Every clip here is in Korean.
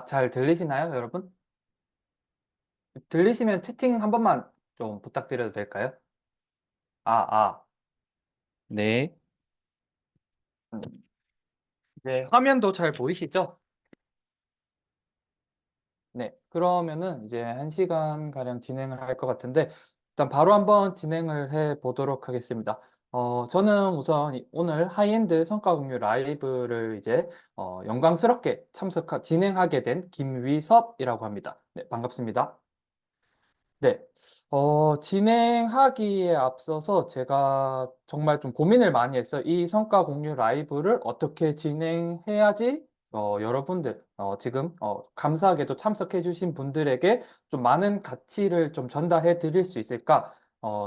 잘 들리시나요, 여러분? 들리시면 채팅 한 번만 좀 부탁드려도 될까요? 아, 아. 네, 음. 이제 화면도 잘 보이시죠? 네. 그러면은 이제 1시간 가량 진행을 할 것 같은데, 일단 바로 한번 진행을 해 보도록 하겠습니다. 저는 우선 오늘 하이엔드 성과 공유 라이브를 이제 영광스럽게 진행하게 된 김위섭이라고 합니다. 네, 반갑습니다. 네. 진행하기에 앞서서 제가 정말 좀 고민을 많이 했어요. 이 성과 공유 라이브를 어떻게 진행해야지, 여러분들, 지금, 감사하게도 참석해주신 분들에게 좀 많은 가치를 좀 전달해 드릴 수 있을까,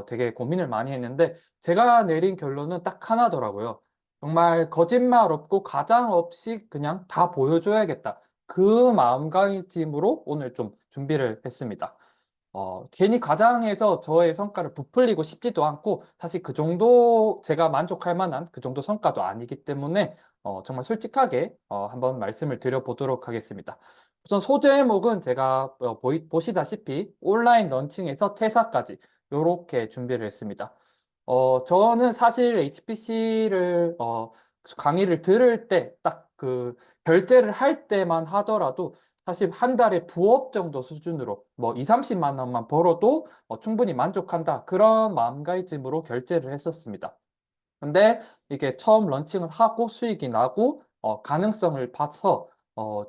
되게 고민을 많이 했는데, 제가 내린 결론은 딱 하나더라고요. 정말 거짓말 없고 가장 없이 그냥 다 보여줘야겠다. 그 마음가짐으로 오늘 좀 준비를 했습니다. 괜히 과장해서 저의 성과를 부풀리고 싶지도 않고, 사실 그 정도 제가 만족할 만한 그 정도 성과도 아니기 때문에, 정말 솔직하게, 한번 말씀을 드려보도록 하겠습니다. 우선 소제목은 제가 보시다시피 온라인 런칭에서 퇴사까지 이렇게 준비를 했습니다. 저는 사실 HPC를, 강의를 들을 때, 딱 그 결제를 할 때만 하더라도 사실 한 달에 부업 정도 수준으로 뭐 2, 30만 원만 벌어도 충분히 만족한다. 그런 마음가짐으로 결제를 했었습니다. 근데 이게 처음 런칭을 하고 수익이 나고 가능성을 봐서 어,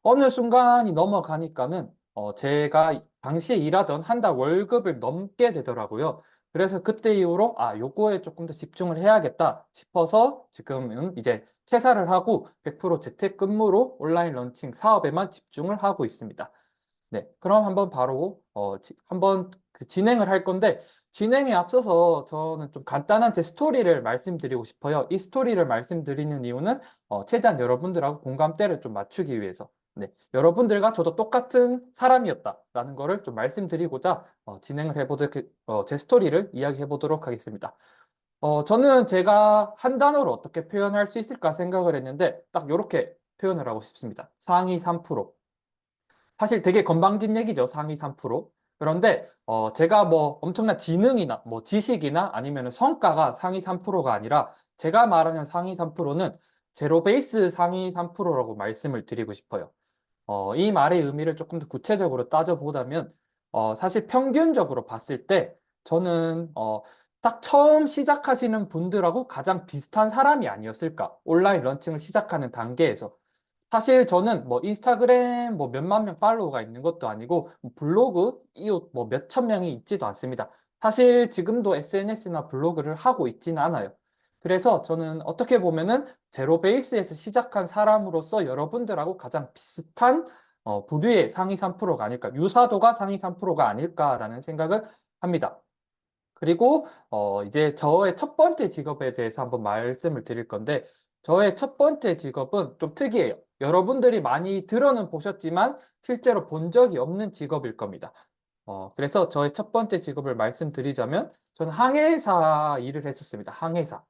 어느 순간이 넘어가니까는 제가 당시에 일하던 한 달 월급을 넘게 되더라고요. 그래서 그때 이후로 요거에 조금 더 집중을 해야겠다 싶어서 지금은 이제 퇴사를 하고 100% 재택근무로 온라인 런칭 사업에만 집중을 하고 있습니다. 네, 그럼 한번 바로 한번 그 진행을 할 건데, 진행에 앞서서 저는 좀 간단한 제 스토리를 말씀드리고 싶어요. 이 스토리를 말씀드리는 이유는 최대한 여러분들하고 공감대를 좀 맞추기 위해서. 네, 여러분들과 저도 똑같은 사람이었다라는 거를 좀 말씀드리고자 진행을 제 스토리를 이야기해 보도록 하겠습니다. 저는 제가 한 단어로 어떻게 표현할 수 있을까 생각을 했는데, 딱 이렇게 표현을 하고 싶습니다. 상위 3%. 사실 되게 건방진 얘기죠. 상위 3%. 그런데 제가 뭐 엄청난 지능이나 뭐 지식이나 아니면 성과가 상위 3%가 아니라 제가 말하는 상위 3%는 제로 베이스 상위 3%라고 말씀을 드리고 싶어요. 이 말의 의미를 조금 더 구체적으로 따져보자면 사실 평균적으로 봤을 때 저는 딱 처음 시작하시는 분들하고 가장 비슷한 사람이 아니었을까. 온라인 런칭을 시작하는 단계에서. 사실 저는 뭐 인스타그램 뭐 몇만 명 팔로워가 있는 것도 아니고 뭐 블로그 이웃 뭐 몇천 명이 있지도 않습니다. 사실 지금도 SNS나 블로그를 하고 있지는 않아요. 그래서 저는 어떻게 보면은 제로 베이스에서 시작한 사람으로서 여러분들하고 가장 비슷한 부류의 상위 3%가 아닐까, 유사도가 상위 3%가 아닐까라는 생각을 합니다. 그리고 이제 저의 첫 번째 직업에 대해서 한번 말씀을 드릴 건데, 저의 첫 번째 직업은 좀 특이해요. 여러분들이 많이 들어는 보셨지만 실제로 본 적이 없는 직업일 겁니다. 그래서 저의 첫 번째 직업을 말씀드리자면 저는 항해사 일을 했었습니다. 항해사.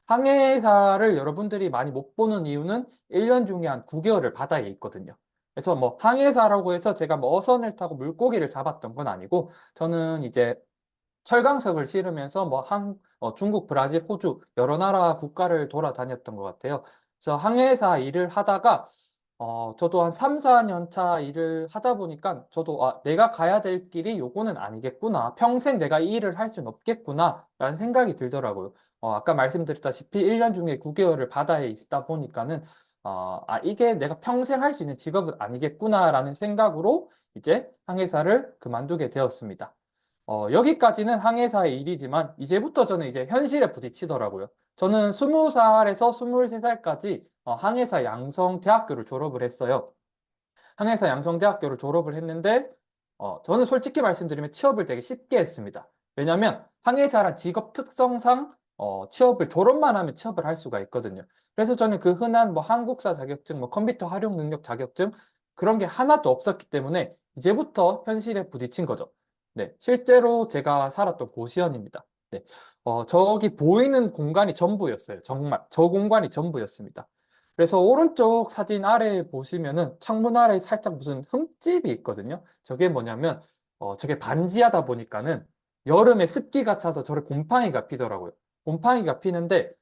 항해사를 여러분들이 많이 못 보는 이유는 1년 중에 한 9개월을 바다에 있거든요. 그래서 뭐 항해사라고 해서 제가 뭐 어선을 타고 물고기를 잡았던 건 아니고, 저는 이제 철강석을 실으면서 뭐 중국, 브라질, 호주 여러 나라 국가를 돌아다녔던 것 같아요. 그래서 항해사 일을 하다가 저도 한 3, 4년 차 일을 하다 보니까 저도 내가 가야 될 길이 요거는 아니겠구나. 평생 내가 이 일을 할 수는 없겠구나. 라는 생각이 들더라고요. 아까 말씀드렸다시피 1년 중에 9개월을 바다에 있다 보니까는 이게 내가 평생 할 수 있는 직업은 아니겠구나라는 생각으로 이제 항해사를 그만두게 되었습니다. 여기까지는 항해사의 일이지만 이제부터 저는 이제 현실에 부딪히더라고요. 저는 20살에서 23살까지 항해사 양성대학교를 졸업을 했어요. 항해사 양성대학교를 졸업을 했는데 저는 솔직히 말씀드리면 취업을 되게 쉽게 했습니다. 왜냐하면 항해사란 직업 특성상 취업을 졸업만 하면 취업을 할 수가 있거든요. 그래서 저는 그 흔한 뭐 한국사 자격증, 뭐 컴퓨터 활용 능력 자격증 그런 게 하나도 없었기 때문에 이제부터 현실에 부딪힌 거죠. 네, 실제로 제가 살았던 고시원입니다. 네, 저기 보이는 공간이 전부였어요. 정말 저 공간이 전부였습니다. 그래서 오른쪽 사진 아래에 보시면은 창문 아래에 살짝 무슨 흠집이 있거든요. 저게 뭐냐면 저게 반지하다 보니까는 여름에 습기가 차서 저를 곰팡이가 피더라고요. 곰팡이가 피는데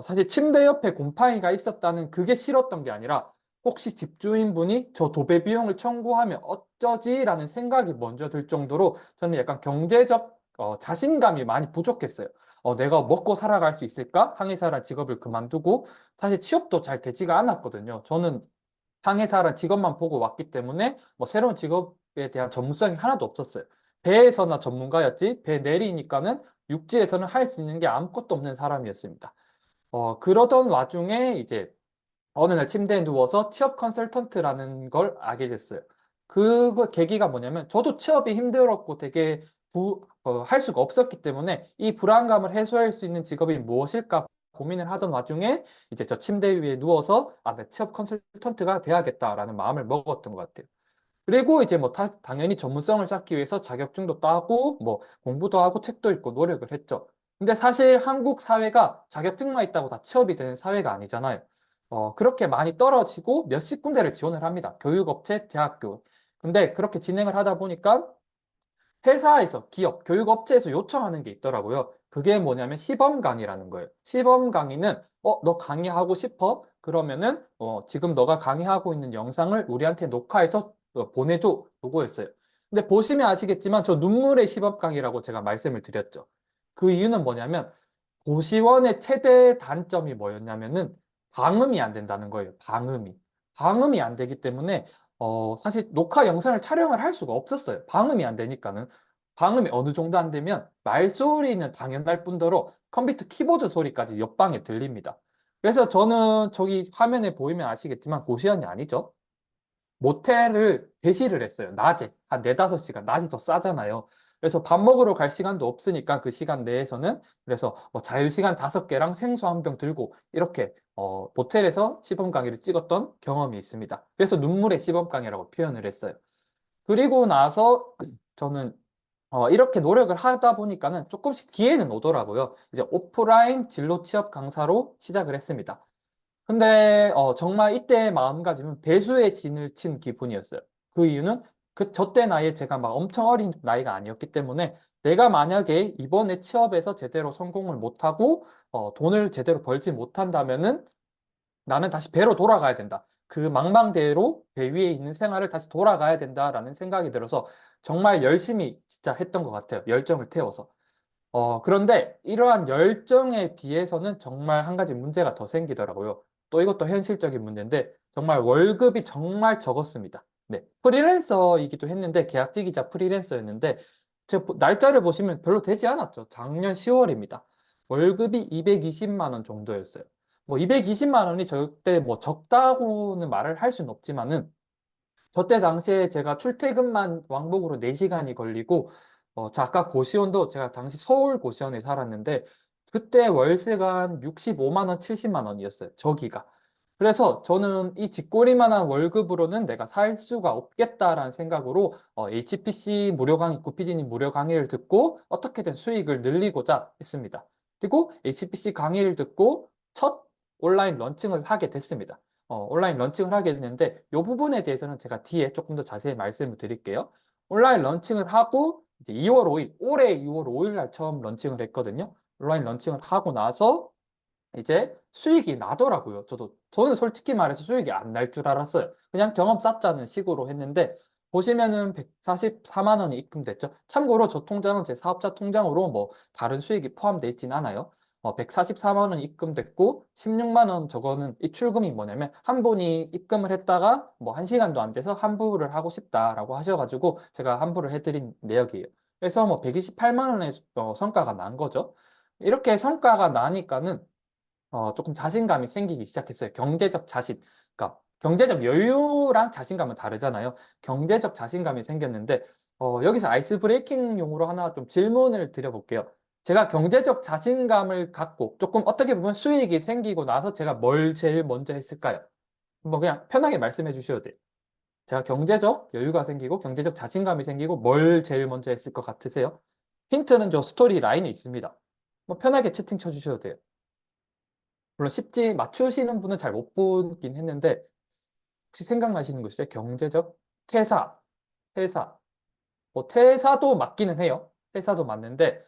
사실 침대 옆에 곰팡이가 있었다는 그게 싫었던 게 아니라 혹시 집주인분이 저 도배 비용을 청구하면 어쩌지라는 생각이 먼저 들 정도로 저는 약간 경제적 자신감이 많이 부족했어요. 내가 먹고 살아갈 수 있을까? 항해사란 직업을 그만두고 사실 취업도 잘 되지가 않았거든요. 저는 항해사란 직업만 보고 왔기 때문에 뭐 새로운 직업에 대한 전문성이 하나도 없었어요. 배에서나 전문가였지 배 내리니까는 육지에서는 할 수 있는 게 아무것도 없는 사람이었습니다. 그러던 와중에 이제 어느 날 침대에 누워서 취업 컨설턴트라는 걸 알게 됐어요. 그 계기가 뭐냐면 저도 취업이 힘들었고 되게 할 수가 없었기 때문에 이 불안감을 해소할 수 있는 직업이 무엇일까 고민을 하던 와중에 이제 저 침대 위에 누워서 나 취업 컨설턴트가 돼야겠다라는 마음을 먹었던 것 같아요. 그리고 이제 뭐 당연히 전문성을 쌓기 위해서 자격증도 따고 뭐 공부도 하고 책도 읽고 노력을 했죠. 근데 사실 한국 사회가 자격증만 있다고 다 취업이 되는 사회가 아니잖아요. 그렇게 많이 떨어지고 몇십 군데를 지원을 합니다. 교육업체, 대학교. 근데 그렇게 진행을 하다 보니까 회사에서, 기업, 교육업체에서 요청하는 게 있더라고요. 그게 뭐냐면 시범 강의라는 거예요. 시범 강의는, 너 강의하고 싶어? 그러면은, 지금 너가 강의하고 있는 영상을 우리한테 녹화해서 보내줘. 요거였어요. 근데 보시면 아시겠지만 저 눈물의 시범 강의라고 제가 말씀을 드렸죠. 그 이유는 뭐냐면 고시원의 최대 단점이 뭐였냐면은 방음이 안 된다는 거예요. 방음이. 방음이 안 되기 때문에 사실 녹화 영상을 촬영을 할 수가 없었어요. 방음이 안 되니까는. 방음이 어느 정도 안 되면 말소리는 당연할 뿐더러 컴퓨터 키보드 소리까지 옆방에 들립니다. 그래서 저는 저기 화면에 보이면 아시겠지만 고시원이 아니죠. 모텔을 대시를 했어요. 낮에. 한 4~5시간. 낮이 더 싸잖아요. 그래서 밥 먹으러 갈 시간도 없으니까 그 시간 내에서는 그래서 뭐 자유시간 5개랑 생수 한 병 들고 이렇게 모텔에서 시범 강의를 찍었던 경험이 있습니다. 그래서 눈물의 시범 강의라고 표현을 했어요. 그리고 나서 저는 이렇게 노력을 하다 보니까는 조금씩 기회는 오더라고요. 이제 오프라인 진로 취업 강사로 시작을 했습니다. 근데 정말 이때의 마음가짐은 배수의 진을 친 기분이었어요. 그 이유는 저 때 나이에 제가 막 엄청 어린 나이가 아니었기 때문에 내가 만약에 이번에 취업에서 제대로 성공을 못하고 돈을 제대로 벌지 못한다면은 나는 다시 배로 돌아가야 된다. 그 망망대해로 배 위에 있는 생활을 다시 돌아가야 된다라는 생각이 들어서 정말 열심히 진짜 했던 것 같아요. 열정을 태워서. 그런데 이러한 열정에 비해서는 정말 한 가지 문제가 더 생기더라고요. 또 이것도 현실적인 문제인데 정말 월급이 정말 적었습니다. 네, 프리랜서이기도 했는데 계약직이자 프리랜서였는데 제가 날짜를 보시면 별로 되지 않았죠. 작년 10월입니다. 월급이 220만 원 정도였어요. 뭐 220만 원이 절대 뭐 적다고는 말을 할 수는 없지만은 저 때 당시에 제가 출퇴근만 왕복으로 4시간이 걸리고, 저 아까 고시원도 제가 당시 서울 고시원에 살았는데, 그때 월세가 한 65만 원, 70만 원이었어요. 저기가. 그래서 저는 이 쥐꼬리만한 월급으로는 내가 살 수가 없겠다라는 생각으로 HPC 무료 강의, 구피디님 무료 강의를 듣고 어떻게든 수익을 늘리고자 했습니다. 그리고 HPC 강의를 듣고 첫 온라인 런칭을 하게 됐습니다. 온라인 런칭을 하게 됐는데 이 부분에 대해서는 제가 뒤에 조금 더 자세히 말씀을 드릴게요. 온라인 런칭을 하고 이제 2월 5일, 올해 2월 5일 날 처음 런칭을 했거든요. 온라인 런칭을 하고 나서 이제 수익이 나더라고요. 저는 솔직히 말해서 수익이 안 날 줄 알았어요. 그냥 경험 쌓자는 식으로 했는데, 보시면은 144만 원이 입금됐죠. 참고로 저 통장은 제 사업자 통장으로 뭐 다른 수익이 포함되어 있진 않아요. 144만 원 입금됐고, 16만 원 저거는 입출금이 뭐냐면, 한 분이 입금을 했다가 뭐 1시간도 안 돼서 환불을 하고 싶다라고 하셔가지고, 제가 환불을 해드린 내역이에요. 그래서 뭐 128만 원의 성과가 난 거죠. 이렇게 성과가 나니까는 조금 자신감이 생기기 시작했어요. 경제적 자신. 그러니까 경제적 여유랑 자신감은 다르잖아요. 경제적 자신감이 생겼는데 여기서 아이스 브레이킹용으로 하나 좀 질문을 드려볼게요. 제가 경제적 자신감을 갖고 조금 어떻게 보면 수익이 생기고 나서 제가 뭘 제일 먼저 했을까요? 뭐 그냥 편하게 말씀해 주셔도 돼요. 제가 경제적 여유가 생기고 경제적 자신감이 생기고 뭘 제일 먼저 했을 것 같으세요? 힌트는 저 스토리 라인에 있습니다. 뭐 편하게 채팅 쳐주셔도 돼요. 물론 쉽지 맞추시는 분은 잘 못 보긴 했는데 혹시 생각나시는 거 있어요? 경제적 퇴사, 퇴사. 뭐 퇴사도 맞기는 해요. 퇴사도 맞는데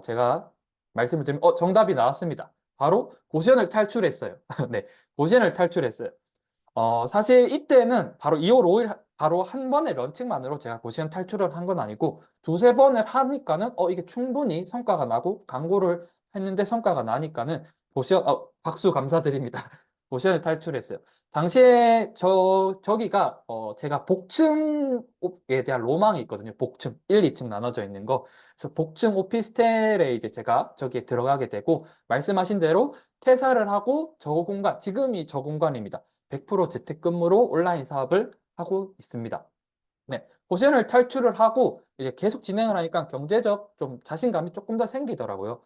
제가 말씀을 드리면 정답이 나왔습니다. 바로 고시원을 탈출했어요. 네, 고시원을 탈출했어요. 사실 이때는 바로 2월 5일 바로 한 번의 런칭만으로 제가 고시원 탈출을 한 건 아니고 두세 번을 하니까는 이게 충분히 성과가 나고 광고를 했는데 성과가 나니까는 고시원 박수 감사드립니다. 고시원을 탈출했어요. 당시에 저기가 제가 복층에 대한 로망이 있거든요. 복층 1, 2층 나눠져 있는 거. 그래서 복층 오피스텔에 이제 제가 저기에 들어가게 되고 말씀하신 대로 퇴사를 하고 저 공간 지금이 저 공간입니다. 100% 재택근무로 온라인 사업을 하고 있습니다. 네, 고시원을 탈출을 하고 이제 계속 진행을 하니까 경제적 좀 자신감이 조금 더 생기더라고요.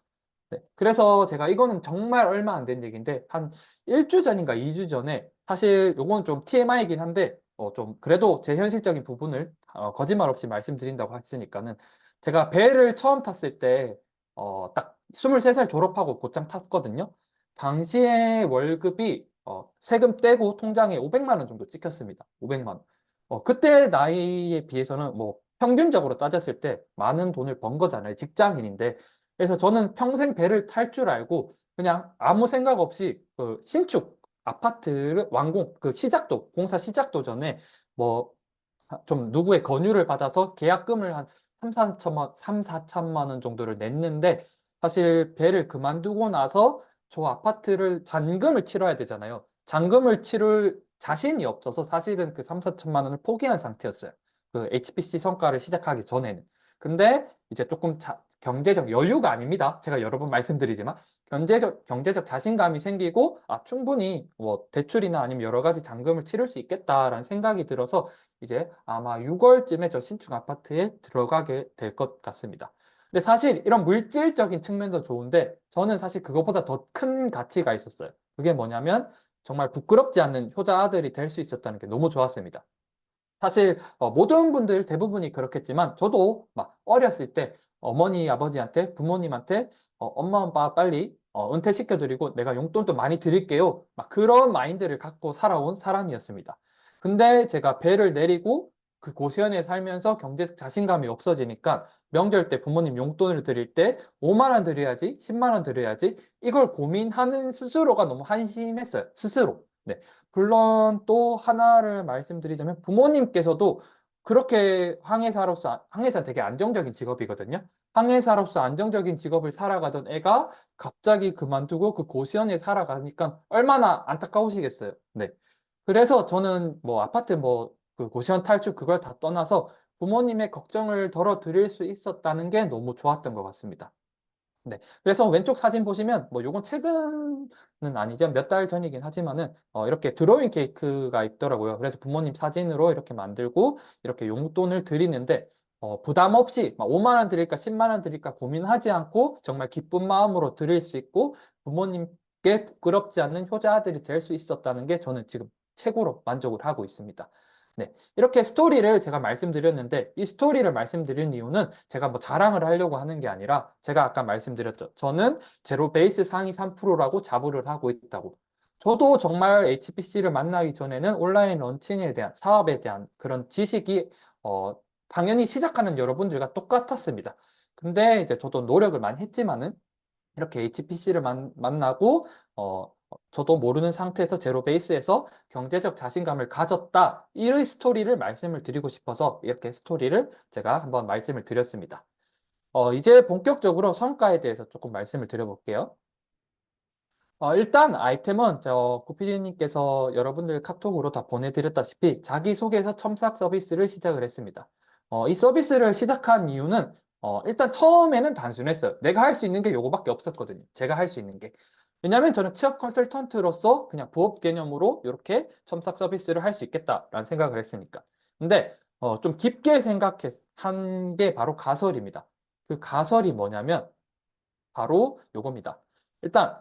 네, 그래서 제가 이거는 정말 얼마 안 된 얘기인데 한 1주 전인가 2주 전에 사실 요건 좀 TMI이긴 한데 좀 그래도 제 현실적인 부분을 거짓말 없이 말씀드린다고 했으니까는 제가 배를 처음 tas을 때 딱 23살 졸업하고 곧장 탔거든요. 당시에 월급이 세금 떼고 통장에 500만 원 정도 찍혔습니다. 500만 원. 그때 나이에 비해서는 뭐 평균적으로 따졌을 때 많은 돈을 번 거잖아요. 직장인인데. 그래서 저는 평생 배를 탈 줄 알고 그냥 아무 생각 없이 그 신축 아파트를 완공, 그 시작도, 공사 시작도 전에 뭐 좀 누구의 권유를 받아서 계약금을 한 3, 4천만 원 정도를 냈는데 사실 배를 그만두고 나서 저 아파트를 잔금을 치러야 되잖아요. 잔금을 치를 자신이 없어서 사실은 그 3, 4천만 원을 포기한 상태였어요. 그 HPC 성과를 시작하기 전에는. 근데 이제 조금 경제적 여유가 아닙니다. 제가 여러 번 말씀드리지만 경제적 자신감이 생기고 충분히 뭐 대출이나 아니면 여러 가지 잔금을 치를 수 있겠다라는 생각이 들어서 이제 아마 6월쯤에 저 신축 아파트에 들어가게 될 것 같습니다. 근데 사실 이런 물질적인 측면도 좋은데 저는 사실 그것보다 더 큰 가치가 있었어요. 그게 뭐냐면 정말 부끄럽지 않는 효자 아들이 될 수 있었다는 게 너무 좋았습니다. 사실 모든 분들 대부분이 그렇겠지만 저도 막 어렸을 때 어머니 아버지한테 부모님한테 엄마 아빠 빨리 은퇴시켜드리고 내가 용돈도 많이 드릴게요 막 그런 마인드를 갖고 살아온 사람이었습니다. 근데 제가 배를 내리고 그 고시원에 살면서 경제적 자신감이 없어지니까 명절 때 부모님 용돈을 드릴 때 5만 원 드려야지 10만 원 드려야지 이걸 고민하는 스스로가 너무 한심했어요. 스스로. 네. 물론 또 하나를 말씀드리자면 부모님께서도 그렇게 항해사 되게 안정적인 직업이거든요. 항해사로서 안정적인 직업을 살아가던 애가 갑자기 그만두고 그 고시원에 살아가니까 얼마나 안타까우시겠어요. 네. 그래서 저는 뭐 아파트 뭐 그 고시원 탈출 그걸 다 떠나서 부모님의 걱정을 덜어드릴 수 있었다는 게 너무 좋았던 것 같습니다. 네. 그래서 왼쪽 사진 보시면, 뭐, 요건 최근은 아니죠. 몇 달 전이긴 하지만은, 이렇게 드로잉 케이크가 있더라고요. 그래서 부모님 사진으로 이렇게 만들고, 이렇게 용돈을 드리는데, 부담 없이, 막 5만 원 드릴까, 10만 원 드릴까 고민하지 않고, 정말 기쁜 마음으로 드릴 수 있고, 부모님께 부끄럽지 않는 효자들이 될 수 있었다는 게 저는 지금 최고로 만족을 하고 있습니다. 네. 이렇게 스토리를 제가 말씀드렸는데 이 스토리를 말씀드린 이유는 제가 뭐 자랑을 하려고 하는 게 아니라 제가 아까 말씀드렸죠. 저는 제로 베이스 상위 3%라고 자부를 하고 있다고. 저도 정말 HPC를 만나기 전에는 온라인 런칭에 대한 사업에 대한 그런 지식이 당연히 시작하는 여러분들과 똑같았습니다. 근데 이제 저도 노력을 많이 했지만은 이렇게 HPC를 만나고 저도 모르는 상태에서 제로 베이스에서 경제적 자신감을 가졌다. 이 스토리를 말씀을 드리고 싶어서 이렇게 스토리를 제가 한번 말씀을 드렸습니다. 이제 본격적으로 성과에 대해서 조금 말씀을 드려볼게요. 일단 아이템은 구피디님께서 여러분들 카톡으로 다 보내드렸다시피 자기소개서 첨삭 서비스를 시작을 했습니다. 이 서비스를 시작한 이유는 일단 처음에는 단순했어요. 내가 할 수 있는 게 요거밖에 없었거든요. 제가 할 수 있는 게. 왜냐하면 저는 취업 컨설턴트로서 그냥 부업 개념으로 이렇게 첨삭 서비스를 할 수 있겠다라는 생각을 했으니까. 근데 좀 깊게 생각한 게 바로 가설입니다. 그 가설이 뭐냐면 바로 요겁니다. 일단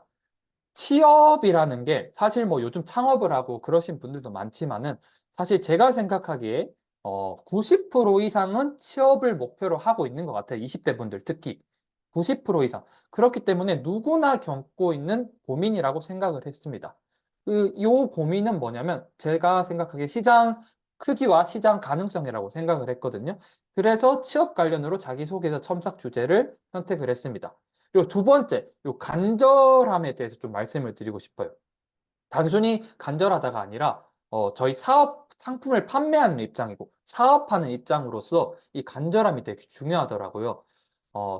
취업이라는 게 사실 뭐 요즘 창업을 하고 그러신 분들도 많지만은 사실 제가 생각하기에 90% 이상은 취업을 목표로 하고 있는 것 같아요. 20대 분들 특히. 90% 이상. 그렇기 때문에 누구나 겪고 있는 고민이라고 생각을 했습니다. 요 고민은 뭐냐면 제가 생각하기에 시장 크기와 시장 가능성이라고 생각을 했거든요. 그래서 취업 관련으로 자기소개서 첨삭 주제를 선택을 했습니다. 그리고 두 번째, 요 간절함에 대해서 좀 말씀을 드리고 싶어요. 단순히 간절하다가 아니라 저희 사업 상품을 판매하는 입장이고 사업하는 입장으로서 이 간절함이 되게 중요하더라고요.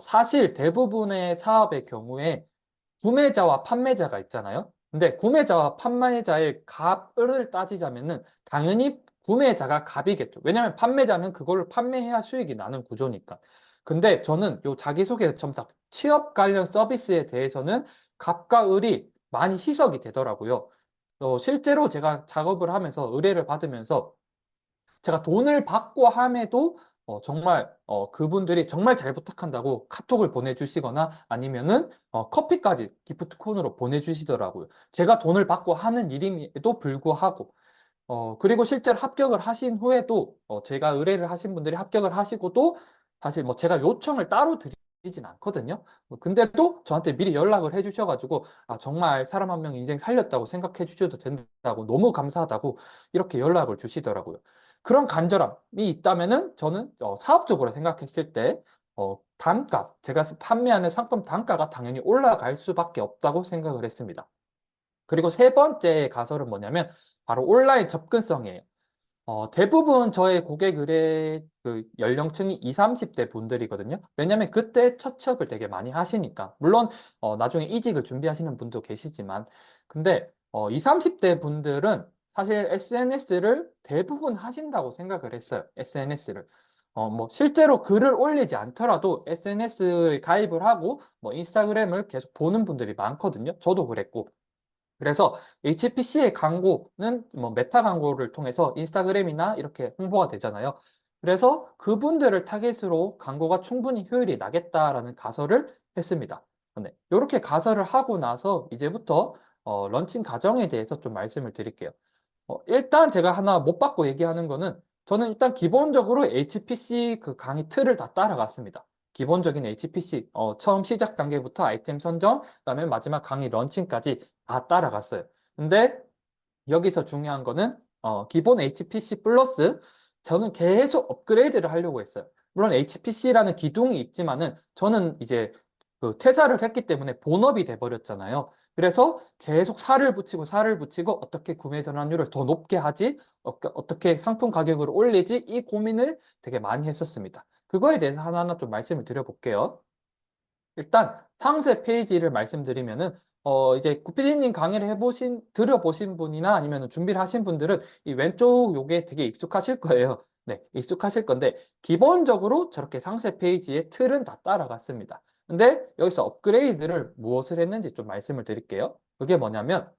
사실 대부분의 사업의 경우에 구매자와 판매자가 있잖아요. 근데 구매자와 판매자의 값을 따지자면은 당연히 구매자가 값이겠죠. 왜냐하면 판매자는 그걸로 판매해야 수익이 나는 구조니까. 근데 저는 요 자기소개 첨삭 취업 관련 서비스에 대해서는 값과 을이 많이 희석이 되더라고요. 실제로 제가 작업을 하면서 의뢰를 받으면서 제가 돈을 받고 함에도 정말 그분들이 정말 잘 부탁한다고 카톡을 보내주시거나 아니면은 커피까지 기프트콘으로 보내주시더라고요. 제가 돈을 받고 하는 일임에도 불구하고 그리고 실제로 합격을 하신 후에도 제가 의뢰를 하신 분들이 합격을 하시고도 사실 뭐 제가 요청을 따로 드리진 않거든요. 근데도 저한테 미리 연락을 해주셔가지고 아, 정말 사람 한 명 인생 살렸다고 생각해 주셔도 된다고 너무 감사하다고 이렇게 연락을 주시더라고요. 그런 간절함이 있다면은 저는 사업적으로 생각했을 때 단가, 제가 판매하는 상품 단가가 당연히 올라갈 수밖에 없다고 생각을 했습니다. 그리고 세 번째 가설은 뭐냐면 바로 온라인 접근성이에요. 대부분 저의 고객 의뢰 그 연령층이 20, 30대 분들이거든요. 왜냐면 그때 첫 취업을 되게 많이 하시니까. 물론 나중에 이직을 준비하시는 분도 계시지만 근데 20, 30대 분들은 사실 SNS를 대부분 하신다고 생각을 했어요. SNS를. 뭐 실제로 글을 올리지 않더라도 SNS에 가입을 하고 뭐 인스타그램을 계속 보는 분들이 많거든요. 저도 그랬고. 그래서 HPC의 광고는 뭐 메타 광고를 통해서 인스타그램이나 이렇게 홍보가 되잖아요. 그래서 그분들을 타겟으로 광고가 충분히 효율이 나겠다라는 가설을 했습니다. 네, 이렇게 가설을 하고 나서 이제부터 런칭 과정에 대해서 좀 말씀을 드릴게요. 일단 제가 하나 못 받고 얘기하는 거는 저는 일단 기본적으로 HPC 그 강의 틀을 다 따라갔습니다. 기본적인 HPC, 처음 시작 단계부터 아이템 선정, 그다음에 마지막 강의 런칭까지 다 따라갔어요. 근데 여기서 중요한 거는 기본 HPC 플러스 저는 계속 업그레이드를 하려고 했어요. 물론 HPC라는 기둥이 있지만은 저는 이제 그 퇴사를 했기 때문에 본업이 돼버렸잖아요. 그래서 계속 살을 붙이고 어떻게 구매 전환율을 더 높게 하지? 어떻게 상품 가격을 올리지? 이 고민을 되게 많이 했었습니다. 그거에 대해서 하나하나 좀 말씀을 드려볼게요. 일단 상세 페이지를 말씀드리면은 이제 구피디님 강의를 들어보신 분이나 아니면 준비를 하신 분들은 이 왼쪽 요게 되게 익숙하실 거예요. 네, 익숙하실 건데 기본적으로 저렇게 상세 페이지의 틀은 다 따라갔습니다. 근데 여기서 업그레이드를 무엇을 했는지 좀 말씀을 드릴게요. 그게 뭐냐면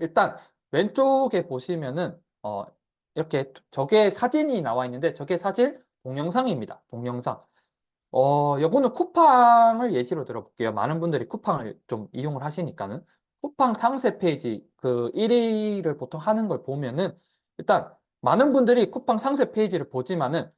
일단 왼쪽에 보시면은 이렇게 저게 사진이 나와 있는데 저게 사실 동영상입니다. 동영상. 요거는 쿠팡을 예시로 들어볼게요. 많은 분들이 쿠팡을 좀 이용을 하시니까는. 쿠팡 상세 페이지 그 1위를 보통 하는 걸 보면은 일단 많은 분들이 쿠팡 상세 페이지를 보지만은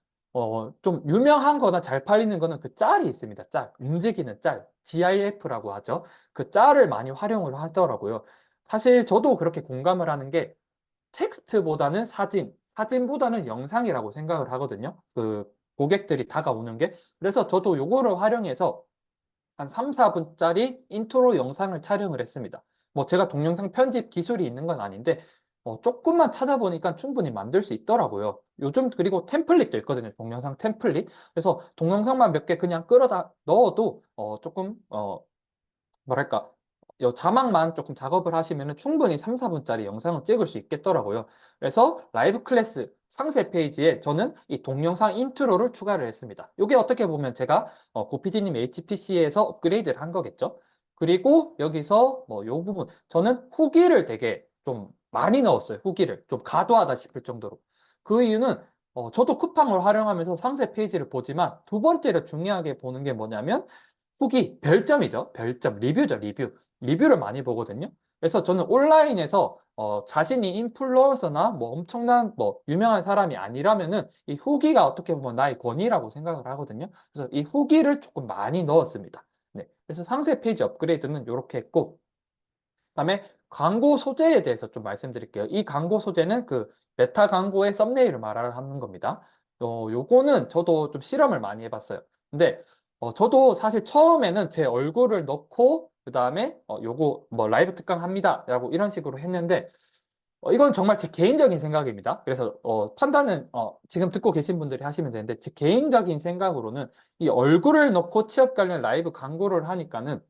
좀 유명한 거나 잘 팔리는 거는 그 짤이 있습니다. 짤. 움직이는 짤. GIF라고 하죠. 그 짤을 많이 활용을 하더라고요. 사실 저도 그렇게 공감을 하는 게 텍스트보다는 사진보다는 영상이라고 생각을 하거든요. 그 고객들이 다가오는 게. 그래서 저도 요거를 활용해서 한 3, 4분짜리 인트로 영상을 촬영을 했습니다. 뭐 제가 동영상 편집 기술이 있는 건 아닌데 조금만 찾아보니까 충분히 만들 수 있더라고요. 요즘 그리고 템플릿도 있거든요. 동영상 템플릿. 그래서 동영상만 몇 개 그냥 끌어다 넣어도 조금 뭐랄까, 요 자막만 조금 작업을 하시면 충분히 3, 4분짜리 영상을 찍을 수 있겠더라고요. 그래서 라이브 클래스 상세 페이지에 저는 이 동영상 인트로를 추가를 했습니다. 이게 어떻게 보면 제가 고피디님 HPC에서 업그레이드를 한 거겠죠. 그리고 여기서 뭐 요 부분, 저는 후기를 되게 좀 많이 넣었어요. 후기를. 좀 과도하다 싶을 정도로. 그 이유는 저도 쿠팡을 활용하면서 상세 페이지를 보지만 두 번째로 중요하게 보는 게 뭐냐면 후기, 별점이죠. 별점, 리뷰죠, 리뷰. 리뷰를 많이 보거든요. 그래서 저는 온라인에서 자신이 인플루언서나 뭐 엄청난 뭐 유명한 사람이 아니라면은 이 후기가 어떻게 보면 나의 권위라고 생각을 하거든요. 그래서 이 후기를 조금 많이 넣었습니다. 네. 그래서 상세 페이지 업그레이드는 이렇게 했고, 그다음에 광고 소재에 대해서 좀 말씀드릴게요. 이 광고 소재는 그 메타 광고의 썸네일을 말하는 겁니다. 요거는 저도 좀 실험을 많이 해봤어요. 근데 저도 사실 처음에는 제 얼굴을 넣고 그다음에 요거 뭐 라이브 특강 합니다 라고 이런 식으로 했는데 이건 정말 제 개인적인 생각입니다. 그래서 판단은 지금 듣고 계신 분들이 하시면 되는데 제 개인적인 생각으로는 이 얼굴을 넣고 취업 관련 라이브 광고를 하니까는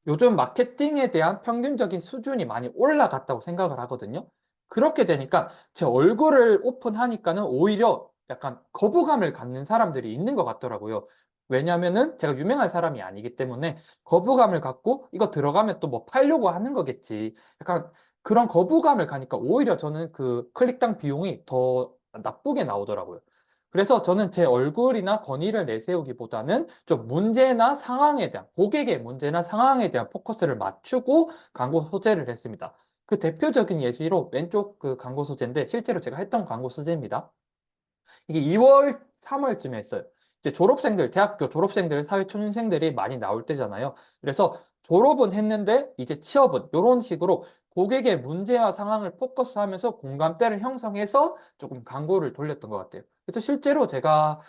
요즘 마케팅에 대한 평균적인 수준이 많이 올라갔다고 생각을 하거든요. 그렇게 되니까 제 얼굴을 오픈하니까는 오히려 약간 거부감을 갖는 사람들이 있는 것 같더라고요. 왜냐면은 제가 유명한 사람이 아니기 때문에 거부감을 갖고 이거 들어가면 또 뭐 팔려고 하는 거겠지. 약간 그런 거부감을 가니까 오히려 저는 그 클릭당 비용이 더 나쁘게 나오더라고요. 그래서 저는 제 얼굴이나 권위를 내세우기보다는 좀 문제나 상황에 대한, 고객의 문제나 상황에 대한 포커스를 맞추고 광고 소재를 했습니다. 그 대표적인 예시로 왼쪽 그 광고 소재인데 실제로 제가 했던 광고 소재입니다. 이게 2월, 3월쯤에 했어요. 이제 졸업생들, 대학교 졸업생들, 사회초년생들이 많이 나올 때잖아요. 그래서 졸업은 했는데 이제 취업은 이런 식으로 고객의 문제와 상황을 포커스하면서 공감대를 형성해서 조금 광고를 돌렸던 것 같아요. 그래서 실제로 제가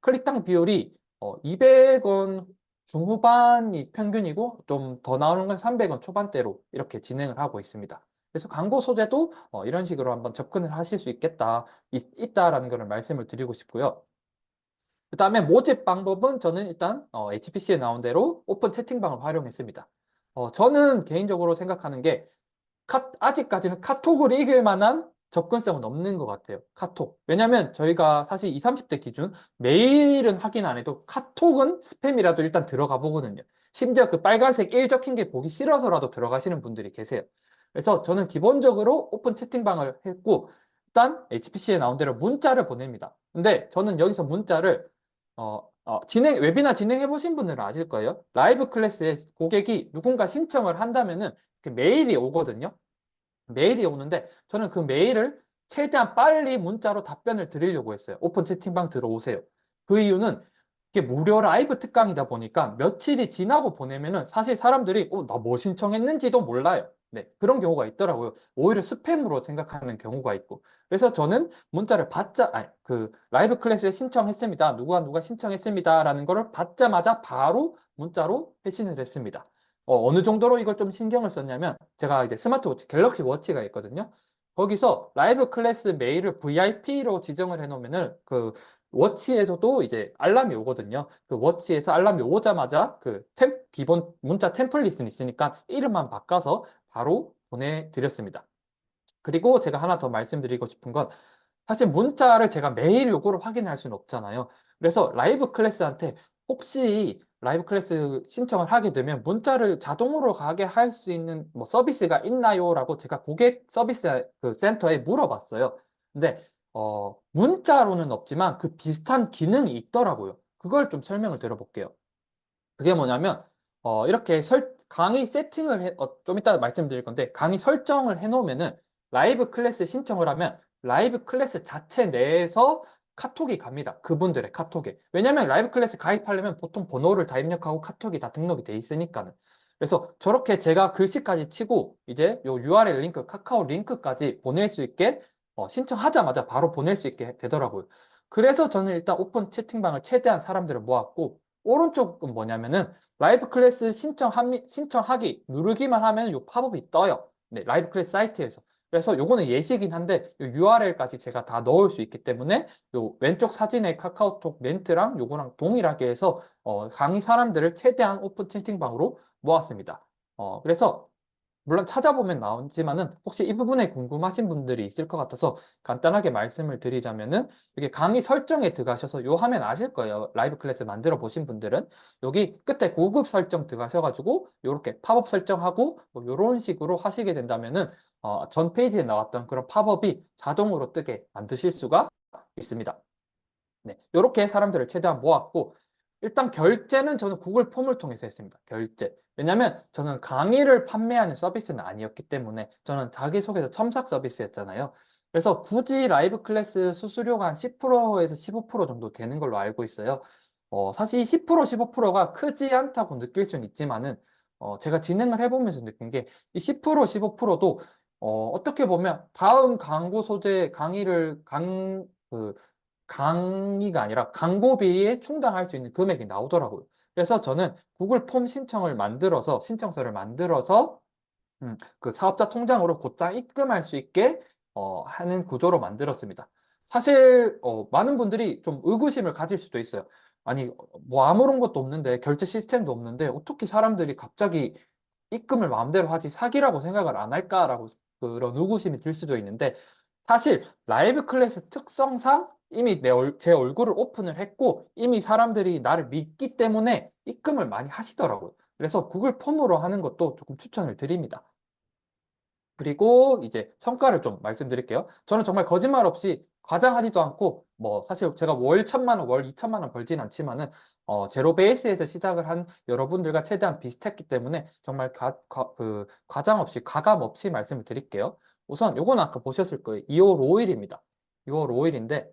클릭당 비율이 200원 중후반이 평균이고 좀 더 나오는 건 300원 초반대로 이렇게 진행을 하고 있습니다. 그래서 광고 소재도 이런 식으로 한번 접근을 하실 수 있다라는 것을 말씀을 드리고 싶고요. 그 다음에 모집 방법은 저는 일단 HPC에 나온 대로 오픈 채팅방을 활용했습니다. 저는 개인적으로 생각하는 게 아직까지는 카톡을 이길 만한 접근성은 없는 것 같아요. 카톡. 왜냐면 저희가 사실 20, 30대 기준 메일은 확인 안 해도 카톡은 스팸이라도 일단 들어가 보거든요. 심지어 그 빨간색 1 적힌 게 보기 싫어서라도 들어가시는 분들이 계세요. 그래서 저는 기본적으로 오픈 채팅방을 했고 일단 HPC에 나온 대로 문자를 보냅니다. 근데 저는 여기서 문자를 웨비나 진행해 보신 분들은 아실 거예요. 라이브 클래스에 고객이 누군가 신청을 한다면은 그 메일이 오거든요. 메일이 오는데 저는 그 메일을 최대한 빨리 문자로 답변을 드리려고 했어요. 오픈 채팅방 들어오세요. 그 이유는 이게 무료 라이브 특강이다 보니까 며칠이 지나고 보내면은 사실 사람들이 나 뭐 신청했는지도 몰라요. 네, 그런 경우가 있더라고요. 오히려 스팸으로 생각하는 경우가 있고. 그래서 저는 문자를 아니, 그 라이브 클래스에 신청했습니다. 누가 신청했습니다라는 거를 받자마자 바로 문자로 회신을 했습니다. 어느 정도로 이걸 좀 신경을 썼냐면 제가 이제 스마트워치 갤럭시 워치가 있거든요. 거기서 라이브 클래스 메일을 VIP로 지정을 해놓으면은 그 워치에서도 이제 알람이 오거든요. 그 워치에서 알람이 오자마자 기본 문자 템플릿은 있으니까 이름만 바꿔서 바로 보내드렸습니다. 그리고 제가 하나 더 말씀드리고 싶은 건 사실 문자를 제가 매일 요거를 확인할 수는 없잖아요. 그래서 라이브 클래스한테 혹시 라이브 클래스 신청을 하게 되면 문자를 자동으로 가게 할 수 있는 뭐 서비스가 있나요? 라고 제가 고객 서비스 그 센터에 물어봤어요. 근데 문자로는 없지만 그 비슷한 기능이 있더라고요. 그걸 좀 설명을 드려볼게요. 그게 뭐냐면 이렇게 강의 세팅을 좀 이따 말씀드릴 건데 강의 설정을 해놓으면은 라이브 클래스 신청을 하면 라이브 클래스 자체 내에서 카톡이 갑니다. 그분들의 카톡에. 왜냐면 라이브 클래스 가입하려면 보통 번호를 다 입력하고 카톡이 다 등록이 돼 있으니까는. 그래서 저렇게 제가 글씨까지 치고 이제 요 URL 링크, 카카오 링크까지 보낼 수 있게 신청하자마자 바로 보낼 수 있게 되더라고요. 그래서 저는 일단 오픈 채팅방을 최대한 사람들을 모았고 오른쪽은 뭐냐면은 라이브 클래스 신청하기 누르기만 하면 요 팝업이 떠요. 네, 라이브 클래스 사이트에서. 그래서 요거는 예시긴 한데 요 URL까지 제가 다 넣을 수 있기 때문에 요 왼쪽 사진의 카카오톡 멘트랑 요거랑 동일하게 해서 강의 사람들을 최대한 오픈 채팅방으로 모았습니다. 그래서 물론 찾아보면 나오지만은 혹시 이 부분에 궁금하신 분들이 있을 것 같아서 간단하게 말씀을 드리자면은 여기 강의 설정에 들어가셔서 요 화면 아실 거예요. 라이브 클래스 만들어 보신 분들은 여기 끝에 고급 설정 들어가셔가지고 요렇게 팝업 설정하고 뭐 요런 식으로 하시게 된다면은 전 페이지에 나왔던 그런 팝업이 자동으로 뜨게 만드실 수가 있습니다. 네, 요렇게 사람들을 최대한 모았고 일단 결제는 저는 구글 폼을 통해서 했습니다. 결제. 왜냐면 저는 강의를 판매하는 서비스는 아니었기 때문에 저는 자기소개서 첨삭 서비스였잖아요. 그래서 굳이 라이브 클래스 수수료가 한 10%에서 15% 정도 되는 걸로 알고 있어요. 사실 10%, 15%가 크지 않다고 느낄 수는 있지만은, 제가 진행을 해보면서 느낀 게, 이 10%, 15%도, 어떻게 보면 다음 광고 소재 강의가 아니라 광고비에 충당할 수 있는 금액이 나오더라고요. 그래서 저는 구글 폼 신청서를 만들어서 그 사업자 통장으로 곧장 입금할 수 있게 하는 구조로 만들었습니다. 사실 많은 분들이 좀 의구심을 가질 수도 있어요. 아니 뭐 아무런 것도 없는데 결제 시스템도 없는데 어떻게 사람들이 갑자기 입금을 마음대로 하지 사기라고 생각을 안 할까라고 그런 의구심이 들 수도 있는데 사실 라이브 클래스 특성상 이미 제 얼굴을 오픈을 했고 이미 사람들이 나를 믿기 때문에 입금을 많이 하시더라고요. 그래서 구글 폼으로 하는 것도 조금 추천을 드립니다. 그리고 이제 성과를 좀 말씀드릴게요. 저는 정말 거짓말 없이 과장하지도 않고, 뭐, 사실 제가 월 1,000만 원, 월 2천만 원 벌진 않지만은, 제로 베이스에서 시작을 한 여러분들과 최대한 비슷했기 때문에 정말 과장 없이, 가감 없이 말씀을 드릴게요. 우선 요건 아까 보셨을 거예요. 2월 5일입니다. 2월 5일인데,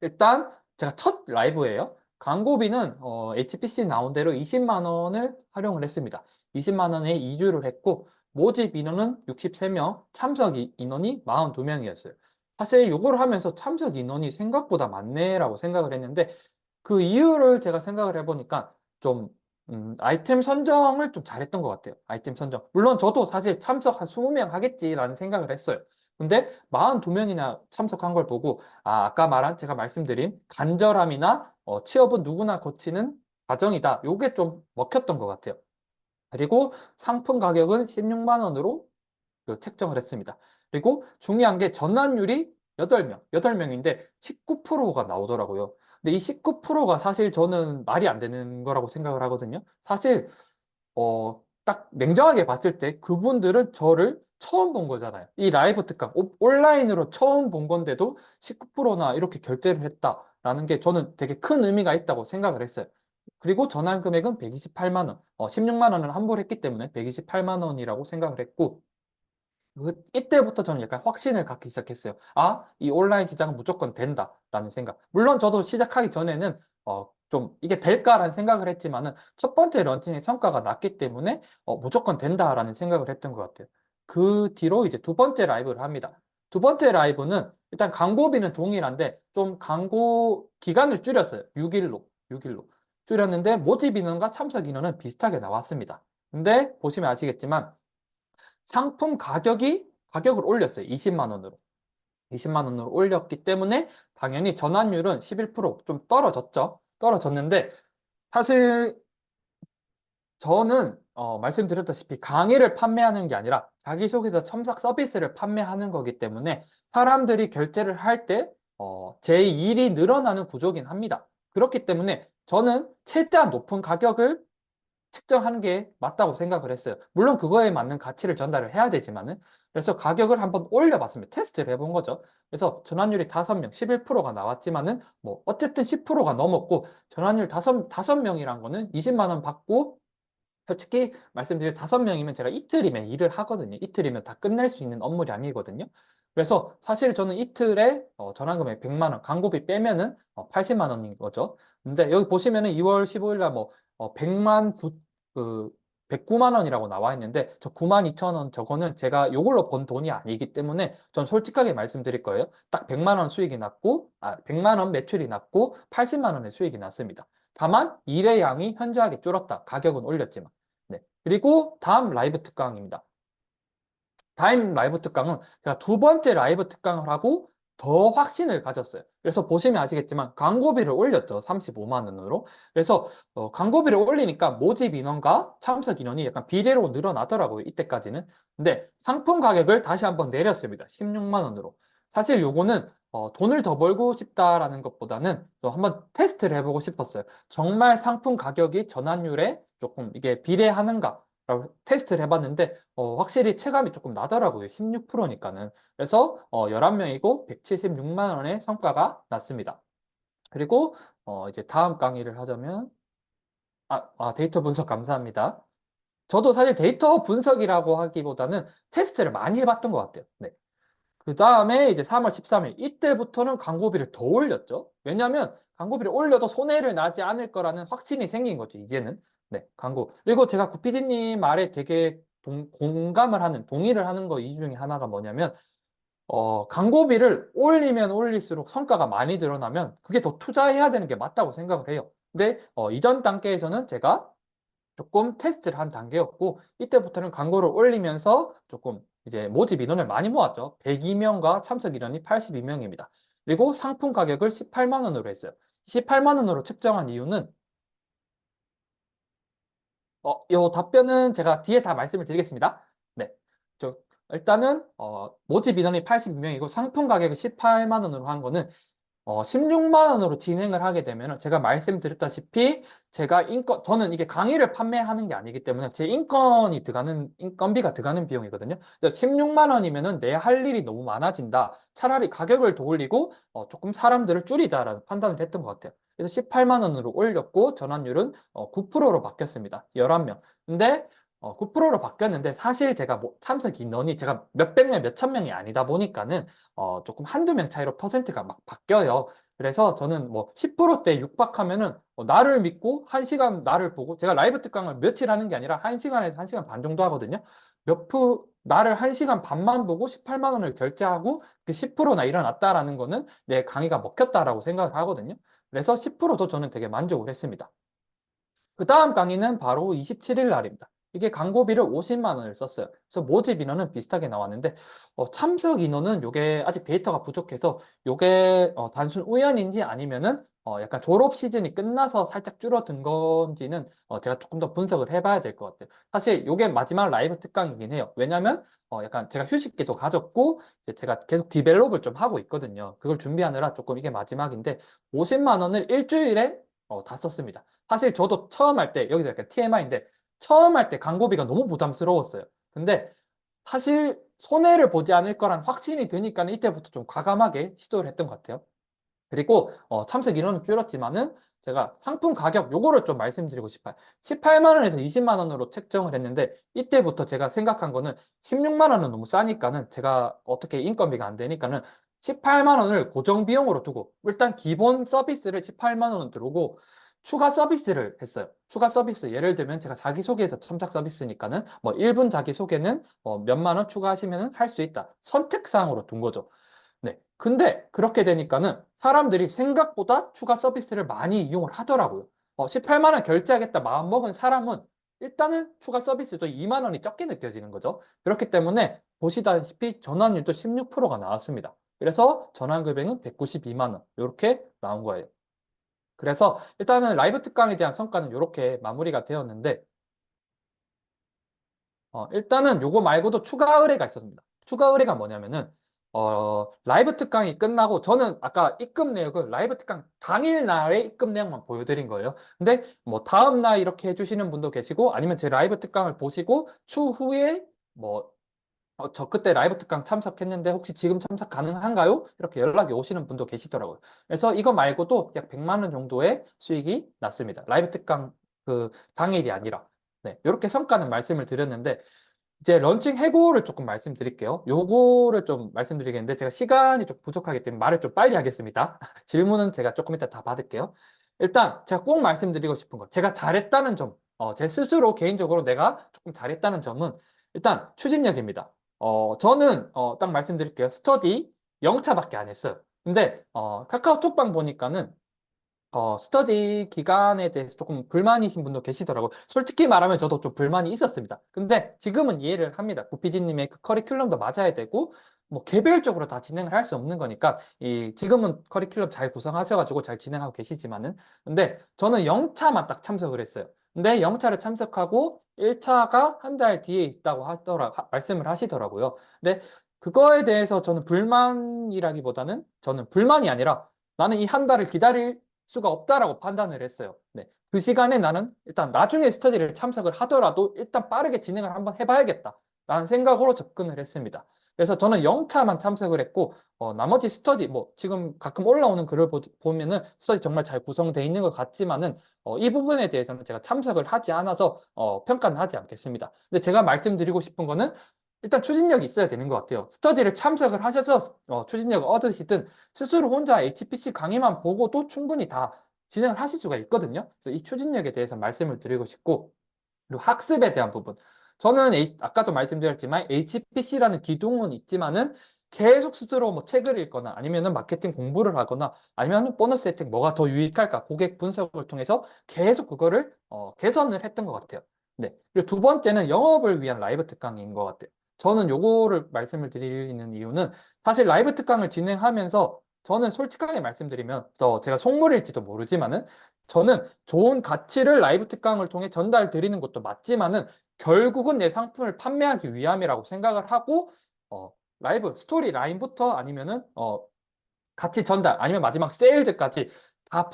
일단 제가 첫 라이브예요. 광고비는 HPC 나온 대로 20만 원을 활용을 했습니다. 20만 원에 2주를 했고 모집 인원은 63명, 참석 인원이 42명이었어요. 사실 요거를 하면서 참석 인원이 생각보다 많네라고 생각을 했는데 그 이유를 제가 생각을 해보니까 좀 아이템 선정을 좀 잘했던 것 같아요. 아이템 선정. 물론 저도 사실 참석 한 20명 하겠지라는 생각을 했어요. 근데 42명이나 참석한 걸 보고 아까 제가 말씀드린 간절함이나 취업은 누구나 거치는 과정이다. 요게 좀 먹혔던 것 같아요. 그리고 상품 가격은 16만 원으로 책정을 했습니다. 그리고 중요한 게 전환율이 8명인데 19%가 나오더라고요. 근데 이 19%가 사실 저는 말이 안 되는 거라고 생각을 하거든요. 사실 딱 냉정하게 봤을 때 그분들은 저를 처음 본 거잖아요. 이 라이브 특강, 온라인으로 처음 본 건데도 19%나 이렇게 결제를 했다라는 게 저는 되게 큰 의미가 있다고 생각을 했어요. 그리고 전환 금액은 128만 원, 16만 원을 환불했기 때문에 128만 원이라고 생각을 했고, 이때부터 저는 약간 확신을 갖기 시작했어요. 이 온라인 시장은 무조건 된다라는 생각. 물론 저도 시작하기 전에는 좀 이게 될까라는 생각을 했지만은 첫 번째 런칭의 성과가 났기 때문에 무조건 된다라는 생각을 했던 것 같아요. 그 뒤로 이제 두 번째 라이브를 합니다. 두 번째 라이브는 일단 광고비는 동일한데 좀 광고 기간을 줄였어요. 6일로 줄였는데 모집 인원과 참석 인원은 비슷하게 나왔습니다. 근데 보시면 아시겠지만 상품 가격을 올렸어요. 20만 원으로. 20만 원으로 올렸기 때문에 당연히 전환율은 11%좀 떨어졌죠. 떨어졌는데 사실 저는 말씀드렸다시피 강의를 판매하는 게 아니라 자기소개서 첨삭 서비스를 판매하는 거기 때문에 사람들이 결제를 할 때 제 일이 늘어나는 구조긴 합니다. 그렇기 때문에 저는 최대한 높은 가격을 측정하는 게 맞다고 생각을 했어요. 물론 그거에 맞는 가치를 전달을 해야 되지만은 그래서 가격을 한번 올려봤습니다. 테스트를 해본 거죠. 그래서 전환율이 5명, 11%가 나왔지만은 뭐 어쨌든 10%가 넘었고 전환율 다섯 명이란 거는 20만 원 받고 솔직히 말씀드린 5명이면 제가 이틀이면 일을 하거든요. 이틀이면 다 끝낼 수 있는 업무이 아니거든요. 그래서 사실 저는 이틀에 전환금액 100만 원, 광고비 빼면은 80만 원인 거죠. 근데 여기 보시면은 2월 15일 날 뭐 100만 그 109만 원이라고 나와 있는데 저 9만 2천 원 저거는 제가 요걸로 번 돈이 아니기 때문에 전 솔직하게 말씀드릴 거예요. 딱 100만 원 수익이 났고 100만 원 매출이 났고 80만 원의 수익이 났습니다. 다만 일의 양이 현저하게 줄었다. 가격은 올렸지만. 네. 그리고 다음 라이브 특강입니다. 다음 라이브 특강은 제가 두 번째 라이브 특강을 하고 더 확신을 가졌어요. 그래서 보시면 아시겠지만 광고비를 올렸죠. 35만 원으로. 그래서 광고비를 올리니까 모집 인원과 참석 인원이 약간 비례로 늘어나더라고요. 이때까지는. 근데 상품 가격을 다시 한번 내렸습니다. 16만 원으로. 사실 요거는 돈을 더 벌고 싶다라는 것보다는 또 한번 테스트를 해보고 싶었어요. 정말 상품 가격이 전환율에 조금 이게 비례하는가? 라고 테스트를 해봤는데 확실히 체감이 조금 나더라고요. 16%니까는. 그래서 11명이고 176만 원의 성과가 났습니다. 그리고 이제 다음 강의를 하자면 데이터 분석 감사합니다. 저도 사실 데이터 분석이라고 하기보다는 테스트를 많이 해봤던 것 같아요. 네. 그 다음에 이제 3월 13일 이때부터는 광고비를 더 올렸죠. 왜냐하면 광고비를 올려도 손해를 나지 않을 거라는 확신이 생긴 거죠, 이제는. 네, 광고. 그리고 제가 구피디님 말에 되게 공감을 하는, 동의를 하는 거 이유 중에 하나가 뭐냐면, 광고비를 올리면 올릴수록 성과가 많이 드러나면 그게 더 투자해야 되는 게 맞다고 생각을 해요. 근데 이전 단계에서는 제가 조금 테스트를 한 단계였고 이때부터는 광고를 올리면서 조금 이제 모집 인원을 많이 모았죠. 102명과 참석 인원이 82명입니다. 그리고 상품 가격을 18만 원으로 했어요. 18만 원으로 측정한 이유는 요 답변은 제가 뒤에 다 말씀을 드리겠습니다. 네. 일단은 모집 인원이 82명이고 상품 가격을 18만 원으로 한 거는 16만 원으로 진행을 하게 되면 제가 말씀드렸다시피 제가 저는 이게 강의를 판매하는 게 아니기 때문에 제 인건비가 들어가는 비용이거든요. 16만 원이면은 내 할 일이 너무 많아진다. 차라리 가격을 더 올리고 조금 사람들을 줄이자라는 판단을 했던 것 같아요. 그래서 18만 원으로 올렸고 전환율은 9%로 바뀌었습니다. 11명. 근데 9%로 바뀌었는데 사실 제가 뭐 참석 인원이 제가 몇백 명, 몇천 명이 아니다 보니까는 조금 한두 명 차이로 퍼센트가 막 바뀌어요. 그래서 저는 뭐 10%대 육박하면은 나를 믿고 1시간 나를 보고 제가 라이브 특강을 며칠 하는 게 아니라 1시간에서 1시간 반 정도 하거든요. 나를 1시간 반만 보고 18만 원을 결제하고 그 10%나 일어났다라는 거는 내 강의가 먹혔다라고 생각을 하거든요. 그래서 10%도 저는 되게 만족을 했습니다. 그 다음 강의는 바로 27일 날입니다. 이게 광고비를 50만 원을 썼어요. 그래서 모집 인원은 비슷하게 나왔는데 참석 인원은 요게 아직 데이터가 부족해서 요게 단순 우연인지 아니면은 약간 졸업 시즌이 끝나서 살짝 줄어든 건지는 제가 조금 더 분석을 해봐야 될 것 같아요. 사실 요게 마지막 라이브 특강이긴 해요. 왜냐면 약간 제가 휴식기도 가졌고 이제 제가 계속 디벨롭을 좀 하고 있거든요. 그걸 준비하느라 조금 이게 마지막인데 50만 원을 일주일에 다 썼습니다. 사실 저도 처음 할 때, 여기서 약간 TMI인데, 처음 할 때 광고비가 너무 부담스러웠어요. 근데 사실 손해를 보지 않을 거란 확신이 드니까는 이때부터 좀 과감하게 시도를 했던 것 같아요. 그리고 참석 인원은 줄었지만은 제가 상품 가격 요거를 좀 말씀드리고 싶어요. 18만 원에서 20만 원으로 책정을 했는데 이때부터 제가 생각한 거는 16만 원은 너무 싸니까는 제가 어떻게 인건비가 안 되니까는 18만 원을 고정 비용으로 두고 일단 기본 서비스를 18만 원은 들어오고 추가 서비스를 했어요. 추가 서비스 예를 들면 제가 자기소개에서 첨삭 서비스니까는 뭐 1분 자기소개는 몇만 원 추가하시면 할 수 있다. 선택사항으로 둔 거죠. 네. 근데 그렇게 되니까는 사람들이 생각보다 추가 서비스를 많이 이용을 하더라고요. 18만 원 결제하겠다 마음 먹은 사람은 일단은 추가 서비스도 2만 원이 적게 느껴지는 거죠. 그렇기 때문에 보시다시피 전환율도 16%가 나왔습니다. 그래서 전환 금액은 192만 원. 이렇게 나온 거예요. 그래서 일단은 라이브 특강에 대한 성과는 이렇게 마무리가 되었는데 일단은 요거 말고도 추가 의뢰가 있었습니다. 추가 의뢰가 뭐냐면은, 라이브 특강이 끝나고, 저는 아까 입금 내역을 라이브 특강 당일 날의 입금 내역만 보여드린 거예요. 근데 뭐 다음 날 이렇게 해주시는 분도 계시고, 아니면 제 라이브 특강을 보시고, 추후에 뭐, 저 그때 라이브 특강 참석했는데 혹시 지금 참석 가능한가요? 이렇게 연락이 오시는 분도 계시더라고요. 그래서 이거 말고도 약 100만 원 정도의 수익이 났습니다. 라이브 특강 그 당일이 아니라. 네, 이렇게 성과는 말씀을 드렸는데, 이제 런칭 해고를 조금 말씀드릴게요. 요거를 좀 말씀드리겠는데 제가 시간이 좀 부족하기 때문에 말을 좀 빨리 하겠습니다. 질문은 제가 조금 이따 다 받을게요. 일단 제가 꼭 말씀드리고 싶은 거, 제가 잘했다는 점, 제 스스로 개인적으로 내가 조금 잘했다는 점은 일단 추진력입니다. 저는 딱 말씀드릴게요. 스터디 0차밖에 안 했어요. 근데 카카오톡방 보니까는 스터디 기간에 대해서 조금 불만이신 분도 계시더라고요. 솔직히 말하면 저도 좀 불만이 있었습니다. 근데 지금은 이해를 합니다. 구피디님의 그 커리큘럼도 맞아야 되고, 뭐 개별적으로 다 진행을 할 수 없는 거니까, 지금은 커리큘럼 잘 구성하셔가지고 잘 진행하고 계시지만은, 근데 저는 0차만 딱 참석을 했어요. 근데 0차를 참석하고 1차가 한 달 뒤에 있다고 말씀을 하시더라고요. 근데 그거에 대해서 저는 불만이라기보다는 저는 불만이 아니라 나는 이 한 달을 기다릴 수가 없다라고 판단을 했어요. 네. 그 시간에 나는 일단 나중에 스터디를 참석을 하더라도 일단 빠르게 진행을 한번 해봐야겠다라는 생각으로 접근을 했습니다. 그래서 저는 0차만 참석을 했고, 나머지 스터디, 뭐, 지금 가끔 올라오는 글을 보면은 스터디 정말 잘 구성되어 있는 것 같지만은, 이 부분에 대해서는 제가 참석을 하지 않아서, 평가는 하지 않겠습니다. 근데 제가 말씀드리고 싶은 거는, 일단 추진력이 있어야 되는 것 같아요. 스터디를 참석을 하셔서 추진력을 얻으시든 스스로 혼자 HPC 강의만 보고도 충분히 다 진행을 하실 수가 있거든요. 그래서 이 추진력에 대해서 말씀을 드리고 싶고, 그리고 학습에 대한 부분. 저는 아까도 말씀드렸지만 HPC라는 기둥은 있지만은 계속 스스로 뭐 책을 읽거나 아니면은 마케팅 공부를 하거나 아니면은 보너스 혜택 뭐가 더 유익할까 고객 분석을 통해서 계속 그거를 개선을 했던 것 같아요. 네. 그리고 두 번째는 영업을 위한 라이브 특강인 것 같아요. 저는 요거를 말씀을 드리는 이유는 사실 라이브 특강을 진행하면서 저는 솔직하게 말씀드리면 제가 속물일지도 모르지만은 저는 좋은 가치를 라이브 특강을 통해 전달 드리는 것도 맞지만은 결국은 내 상품을 판매하기 위함이라고 생각을 하고 어, 라이브 스토리 라인부터 아니면은 가치 전달 아니면 마지막 세일즈까지 다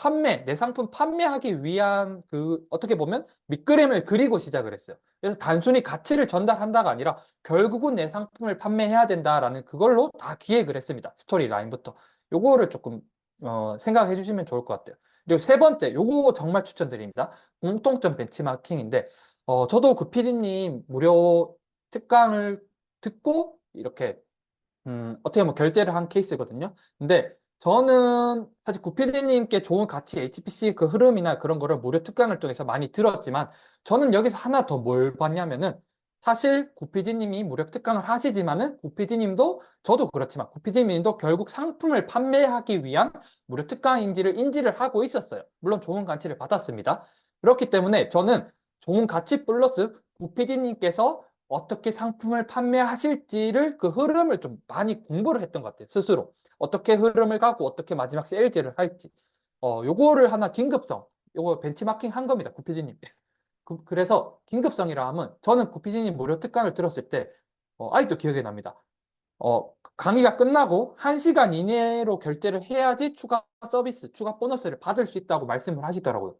내 상품 판매하기 위한 그 어떻게 보면 밑그림을 그리고 시작을 했어요. 그래서 단순히 가치를 전달한다가 아니라 결국은 내 상품을 판매해야 된다라는 그걸로 다 기획을 했습니다. 스토리 라인부터. 요거를 조금 생각해 주시면 좋을 것 같아요. 그리고 세 번째, 요거 정말 추천드립니다. 공통점 벤치마킹인데 저도 그 PD님 무료 특강을 듣고 이렇게 어떻게 보면 결제를 한 케이스거든요. 근데 저는 사실 구피디님께 좋은 가치 HPC 그 흐름이나 그런 거를 무료 특강을 통해서 많이 들었지만 저는 여기서 하나 더 뭘 봤냐면은 사실 구피디님이 무료 특강을 하시지만은 구피디님도 저도 그렇지만 구피디님도 결국 상품을 판매하기 위한 무료 특강인지를 인지를 하고 있었어요. 물론 좋은 가치를 받았습니다. 그렇기 때문에 저는 좋은 가치 플러스 구피디님께서 어떻게 상품을 판매하실지를 그 흐름을 좀 많이 공부를 했던 것 같아요. 스스로. 어떻게 흐름을 가고 어떻게 마지막 세일즈를 할지. 요거를 하나 긴급성. 요거 벤치마킹 한 겁니다. 구피디님. 그래서 긴급성이라 하면 저는 구피디님 무료 특강을 들었을 때 아직도 기억이 납니다. 강의가 끝나고 1시간 이내로 결제를 해야지 추가 서비스, 추가 보너스를 받을 수 있다고 말씀을 하시더라고요.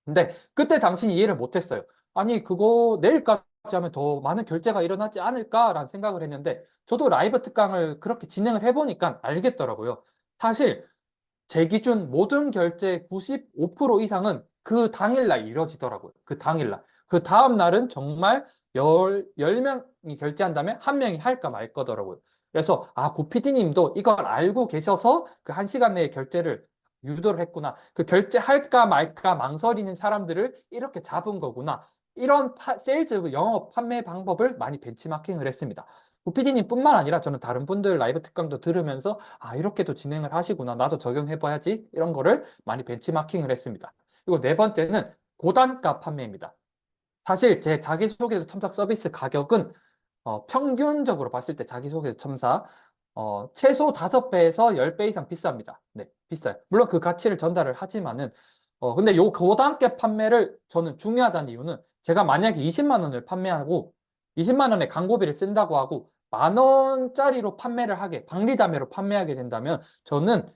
근데 그때 당신이 이해를 못했어요. 아니, 그거 내일까지 하면 더 많은 결제가 일어나지 않을까라는 생각을 했는데, 저도 라이브 특강을 그렇게 진행을 해보니까 알겠더라고요. 사실 제 기준 모든 결제 95% 이상은 그 당일날 이루어지더라고요. 그 당일날. 그 다음날은 정말 10명이 결제한다면 한 명이 할까 말 거더라고요. 그래서, 아, 고피디님도 이걸 알고 계셔서 그 1시간 내에 결제를 유도를 했구나. 그 결제할까 말까 망설이는 사람들을 이렇게 잡은 거구나. 이런 세일즈 영업 판매 방법을 많이 벤치마킹을 했습니다. 고피디님 뿐만 아니라 저는 다른 분들 라이브 특강도 들으면서 아, 이렇게도 진행을 하시구나. 나도 적용해봐야지. 이런 거를 많이 벤치마킹을 했습니다. 그리고 네 번째는 고단가 판매입니다. 사실 제 자기소개서 첨삭 서비스 가격은 평균적으로 봤을 때 자기소개서 첨삭 최소 5배에서 10배 이상 비쌉니다. 네, 비싸요. 물론 그 가치를 전달을 하지만은 근데 요 고단가 판매를 저는 중요하다는 이유는 제가 만약에 20만 원을 판매하고 20만 원의 광고비를 쓴다고 하고 10,000원짜리로 판매를 하게 박리담회로 판매하게 된다면 저는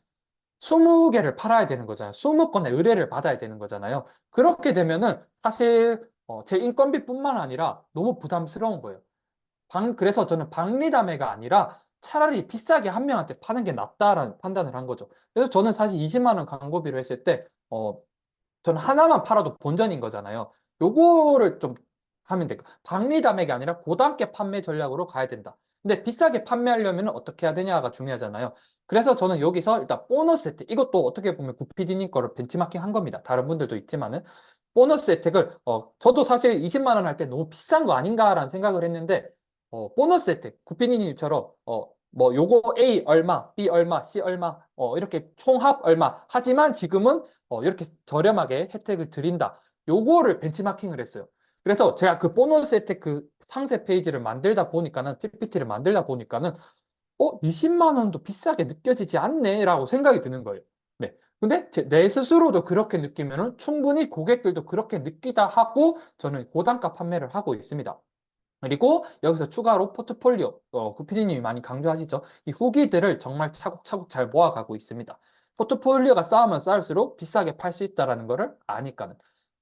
20개를 팔아야 되는 거잖아요. 20건의 의뢰를 받아야 되는 거잖아요. 그렇게 되면은 사실 제 인건비뿐만 아니라 너무 부담스러운 거예요. 그래서 저는 박리담회가 아니라 차라리 비싸게 한 명한테 파는 게 낫다라는 판단을 한 거죠. 그래서 저는 사실 20만 원 광고비로 했을 때, 저는 하나만 팔아도 본전인 거잖아요. 요거를 좀 하면 될까? 박리담회가 아니라 고단계 판매 전략으로 가야 된다. 근데 비싸게 판매하려면 어떻게 해야 되냐가 중요하잖아요. 그래서 저는 여기서 일단 보너스 혜택, 이것도 어떻게 보면 구피디님 거를 벤치마킹 한 겁니다. 다른 분들도 있지만은. 보너스 혜택을, 저도 사실 20만 원 할 때 너무 비싼 거 아닌가라는 생각을 했는데, 보너스 혜택, 구피디님처럼, 뭐, 요거 A 얼마, B 얼마, C 얼마, 이렇게 총합 얼마. 하지만 지금은 이렇게 저렴하게 혜택을 드린다. 요거를 벤치마킹을 했어요. 그래서 제가 그 보너스 혜택 그 상세 페이지를 만들다 보니까는, PPT를 만들다 보니까는, 20만 원도 비싸게 느껴지지 않네라고 생각이 드는 거예요. 네. 근데 내 스스로도 그렇게 느끼면은 충분히 고객들도 그렇게 느끼다 하고 저는 고단가 판매를 하고 있습니다. 그리고 여기서 추가로 포트폴리오, 구피디님이 많이 강조하시죠. 이 후기들을 정말 차곡차곡 잘 모아가고 있습니다. 포트폴리오가 쌓으면 쌓을수록 비싸게 팔 수 있다는 거를 아니까는.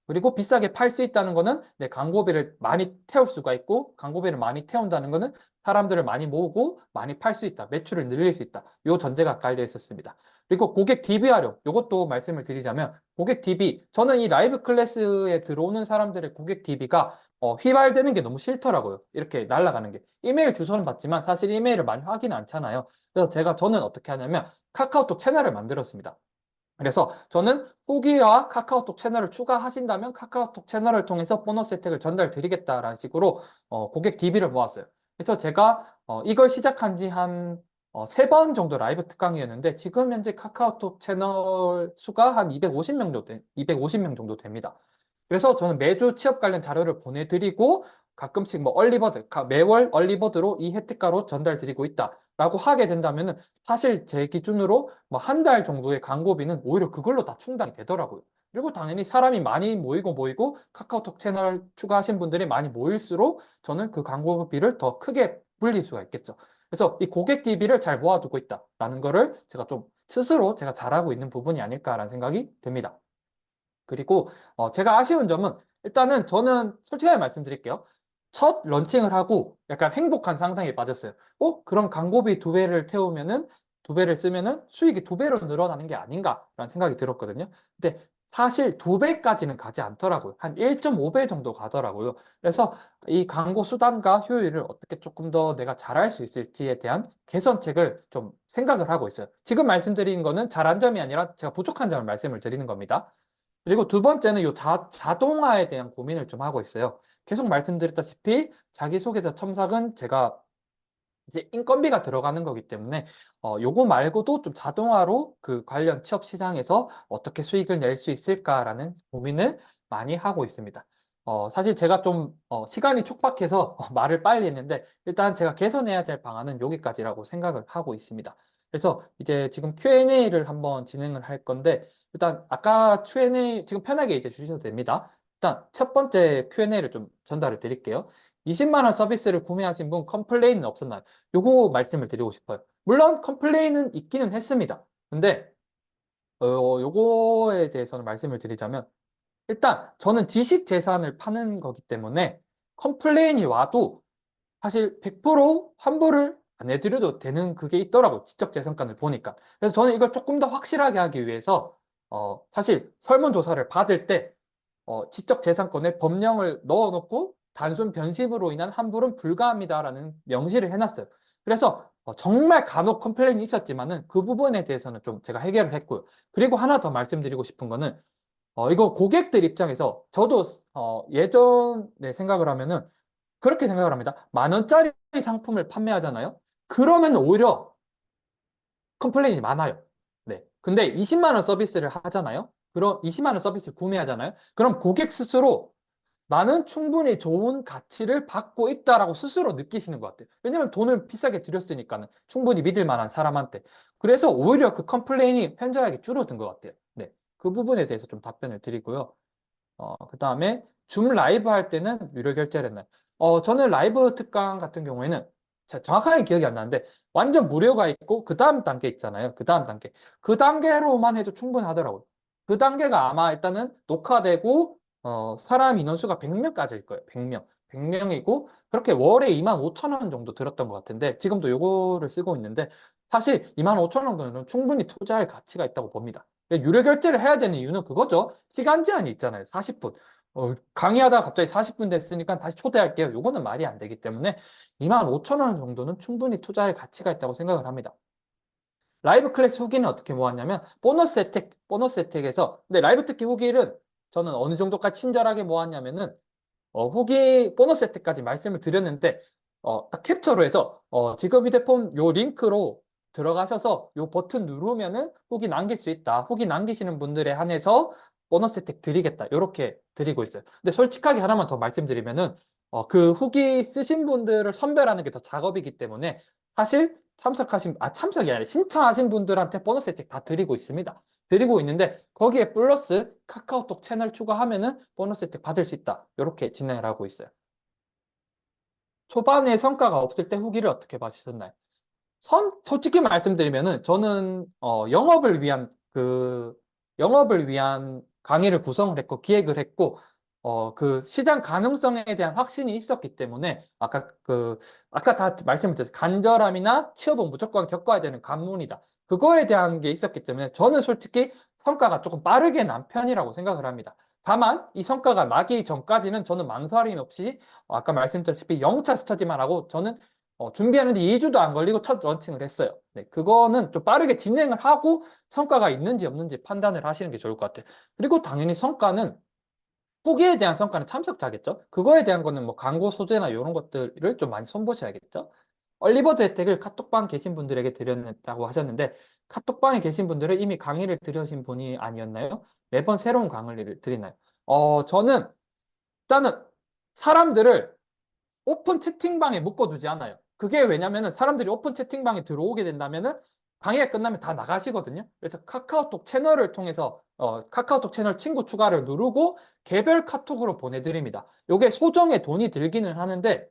그리고 비싸게 팔 수 있다는 거는 내 광고비를 많이 태울 수가 있고, 광고비를 많이 태운다는 거는 사람들을 많이 모으고 많이 팔 수 있다. 매출을 늘릴 수 있다. 요 전제가 깔려 있었습니다. 그리고 고객 DB 활용, 요것도 말씀을 드리자면, 고객 DB, 저는 이 라이브 클래스에 들어오는 사람들의 고객 DB가 휘발되는 게 너무 싫더라고요. 이렇게 날아가는 게. 이메일 주소는 받지만 사실 이메일을 많이 하기는 않잖아요. 그래서 저는 어떻게 하냐면 카카오톡 채널을 만들었습니다. 그래서 저는 후기와 카카오톡 채널을 추가하신다면 카카오톡 채널을 통해서 보너스 혜택을 전달 드리겠다라는 식으로 고객 DB를 모았어요. 그래서 제가 이걸 시작한 지 한 세 번 정도 라이브 특강이었는데 지금 현재 카카오톡 채널 수가 한 250명 정도 됩니다. 그래서 저는 매주 취업 관련 자료를 보내드리고 가끔씩 뭐 매월 얼리버드로 이 혜택가로 전달드리고 있다라고 하게 된다면은 사실 제 기준으로 뭐 한 달 정도의 광고비는 오히려 그걸로 다 충당이 되더라고요. 그리고 당연히 사람이 많이 모이고 카카오톡 채널 추가하신 분들이 많이 모일수록 저는 그 광고비를 더 크게 불릴 수가 있겠죠. 그래서 이 고객 DB를 잘 모아두고 있다라는 거를 제가 좀 스스로 제가 잘하고 있는 부분이 아닐까라는 생각이 듭니다. 그리고 제가 아쉬운 점은 일단은 저는 솔직하게 말씀드릴게요. 첫 런칭을 하고 약간 행복한 상상에 빠졌어요. 그럼 광고비 두 배를 태우면은 두 배를 쓰면은 수익이 두 배로 늘어나는 게 아닌가라는 생각이 들었거든요. 근데 사실 두 배까지는 가지 않더라고요. 한 1.5배 정도 가더라고요. 그래서 이 광고 수단과 효율을 어떻게 조금 더 내가 잘할 수 있을지에 대한 개선책을 좀 생각을 하고 있어요. 지금 말씀드린 거는 잘한 점이 아니라 제가 부족한 점을 말씀을 드리는 겁니다. 그리고 두 번째는 자동화에 대한 고민을 좀 하고 있어요. 계속 말씀드렸다시피 자기소개서 첨삭은 제가 이제 인건비가 들어가는 거기 때문에 요거 말고도 좀 자동화로 그 관련 취업 시장에서 어떻게 수익을 낼 수 있을까라는 고민을 많이 하고 있습니다. 사실 제가 좀 시간이 촉박해서 말을 빨리 했는데 일단 제가 개선해야 될 방안은 여기까지라고 생각을 하고 있습니다. 그래서 이제 지금 Q&A를 한번 진행을 할 건데 일단 아까 Q&A 지금 편하게 이제 주셔도 됩니다. 일단 첫 번째 Q&A를 좀 전달을 드릴게요. 20만 원 서비스를 구매하신 분 컴플레인은 없었나요? 요거 말씀을 드리고 싶어요. 물론 컴플레인은 있기는 했습니다. 근데 요거에 대해서는 말씀을 드리자면 일단 저는 지식 재산을 파는 거기 때문에 컴플레인이 와도 사실 100% 환불을 안 해드려도 되는 그게 있더라고 지적 재산권을 보니까. 그래서 저는 이걸 조금 더 확실하게 하기 위해서 사실 설문조사를 받을 때 지적재산권에 법령을 넣어놓고 단순 변심으로 인한 환불은 불가합니다라는 명시를 해놨어요. 그래서 정말 간혹 컴플레인이 있었지만은 그 부분에 대해서는 좀 제가 해결을 했고요. 그리고 하나 더 말씀드리고 싶은 거는 이거 고객들 입장에서 저도 예전에 생각을 하면은 그렇게 생각을 합니다. 10,000원짜리 상품을 판매하잖아요. 그러면 오히려 컴플레인이 많아요. 네. 근데 20만 원 서비스를 하잖아요. 그럼 20만 원 서비스 구매하잖아요. 그럼 고객 스스로 나는 충분히 좋은 가치를 받고 있다라고 스스로 느끼시는 것 같아요. 왜냐면 돈을 비싸게 들였으니까는 충분히 믿을 만한 사람한테. 그래서 오히려 그 컴플레인이 현저하게 줄어든 것 같아요. 네. 그 부분에 대해서 좀 답변을 드리고요. 그다음에 줌 라이브 할 때는 유료 결제를 했나요? 저는 라이브 특강 같은 경우에는 정확하게 기억이 안 나는데 완전 무료가 있고 그 다음 단계 있잖아요. 그 다음 단계. 그 단계로만 해도 충분하더라고요. 그 단계가 아마 일단은 녹화되고 사람 인원수가 100명까지일 거예요. 100명. 100명이고 그렇게 월에 25,000원 정도 들었던 것 같은데 지금도 요거를 쓰고 있는데 사실 25,000원 정도는 충분히 투자할 가치가 있다고 봅니다. 유료 결제를 해야 되는 이유는 그거죠. 시간 제한이 있잖아요. 40분. 강의하다가 갑자기 40분 됐으니까 다시 초대할게요. 요거는 말이 안 되기 때문에 25,000원 정도는 충분히 투자할 가치가 있다고 생각을 합니다. 라이브 클래스 후기는 어떻게 모았냐면 보너스 혜택에서 근데 라이브 특기 후기를 저는 어느 정도까지 친절하게 모았냐면은 후기 보너스 혜택까지 말씀을 드렸는데 딱 캡처로 해서 지금 휴대폰 요 링크로 들어가셔서 요 버튼 누르면은 후기 남길 수 있다. 후기 남기시는 분들에 한해서 보너스 혜택 드리겠다. 요렇게 드리고 있어요. 근데 솔직하게 하나만 더 말씀드리면은 그 후기 쓰신 분들을 선별하는 게 더 작업이기 때문에 사실 참석이 아니라 신청하신 분들한테 보너스 혜택 다 드리고 있습니다. 드리고 있는데 거기에 플러스 카카오톡 채널 추가하면은 보너스 혜택 받을 수 있다. 이렇게 진행을 하고 있어요. 초반에 성과가 없을 때 후기를 어떻게 받으셨나요? 솔직히 말씀드리면은 저는 영업을 위한 강의를 구성을 했고 기획을 했고 그 시장 가능성에 대한 확신이 있었기 때문에 아까 다 말씀을 드렸죠. 간절함이나 취업은 무조건 겪어야 되는 관문이다. 그거에 대한 게 있었기 때문에 저는 솔직히 성과가 조금 빠르게 난 편이라고 생각을 합니다. 다만 이 성과가 나기 전까지는 저는 망설임 없이 아까 말씀드렸다시피 영차 스터디만 하고 저는 준비하는데 2주도 안 걸리고 첫 런칭을 했어요. 네, 그거는 좀 빠르게 진행을 하고 성과가 있는지 없는지 판단을 하시는 게 좋을 것 같아요. 그리고 당연히 성과는 후기에 대한 성과는 참석자겠죠. 그거에 대한 거는 뭐 광고 소재나 이런 것들을 좀 많이 손보셔야겠죠. 얼리버드 혜택을 카톡방 계신 분들에게 드렸다고 하셨는데 카톡방에 계신 분들은 이미 강의를 들으신 분이 아니었나요? 매번 새로운 강의를 드리나요? 저는 일단은 사람들을 오픈 채팅방에 묶어두지 않아요. 그게 왜냐면은 사람들이 오픈 채팅방에 들어오게 된다면은 강의가 끝나면 다 나가시거든요. 그래서 카카오톡 채널을 통해서 카카오톡 채널 친구 추가를 누르고 개별 카톡으로 보내드립니다. 이게 소정의 돈이 들기는 하는데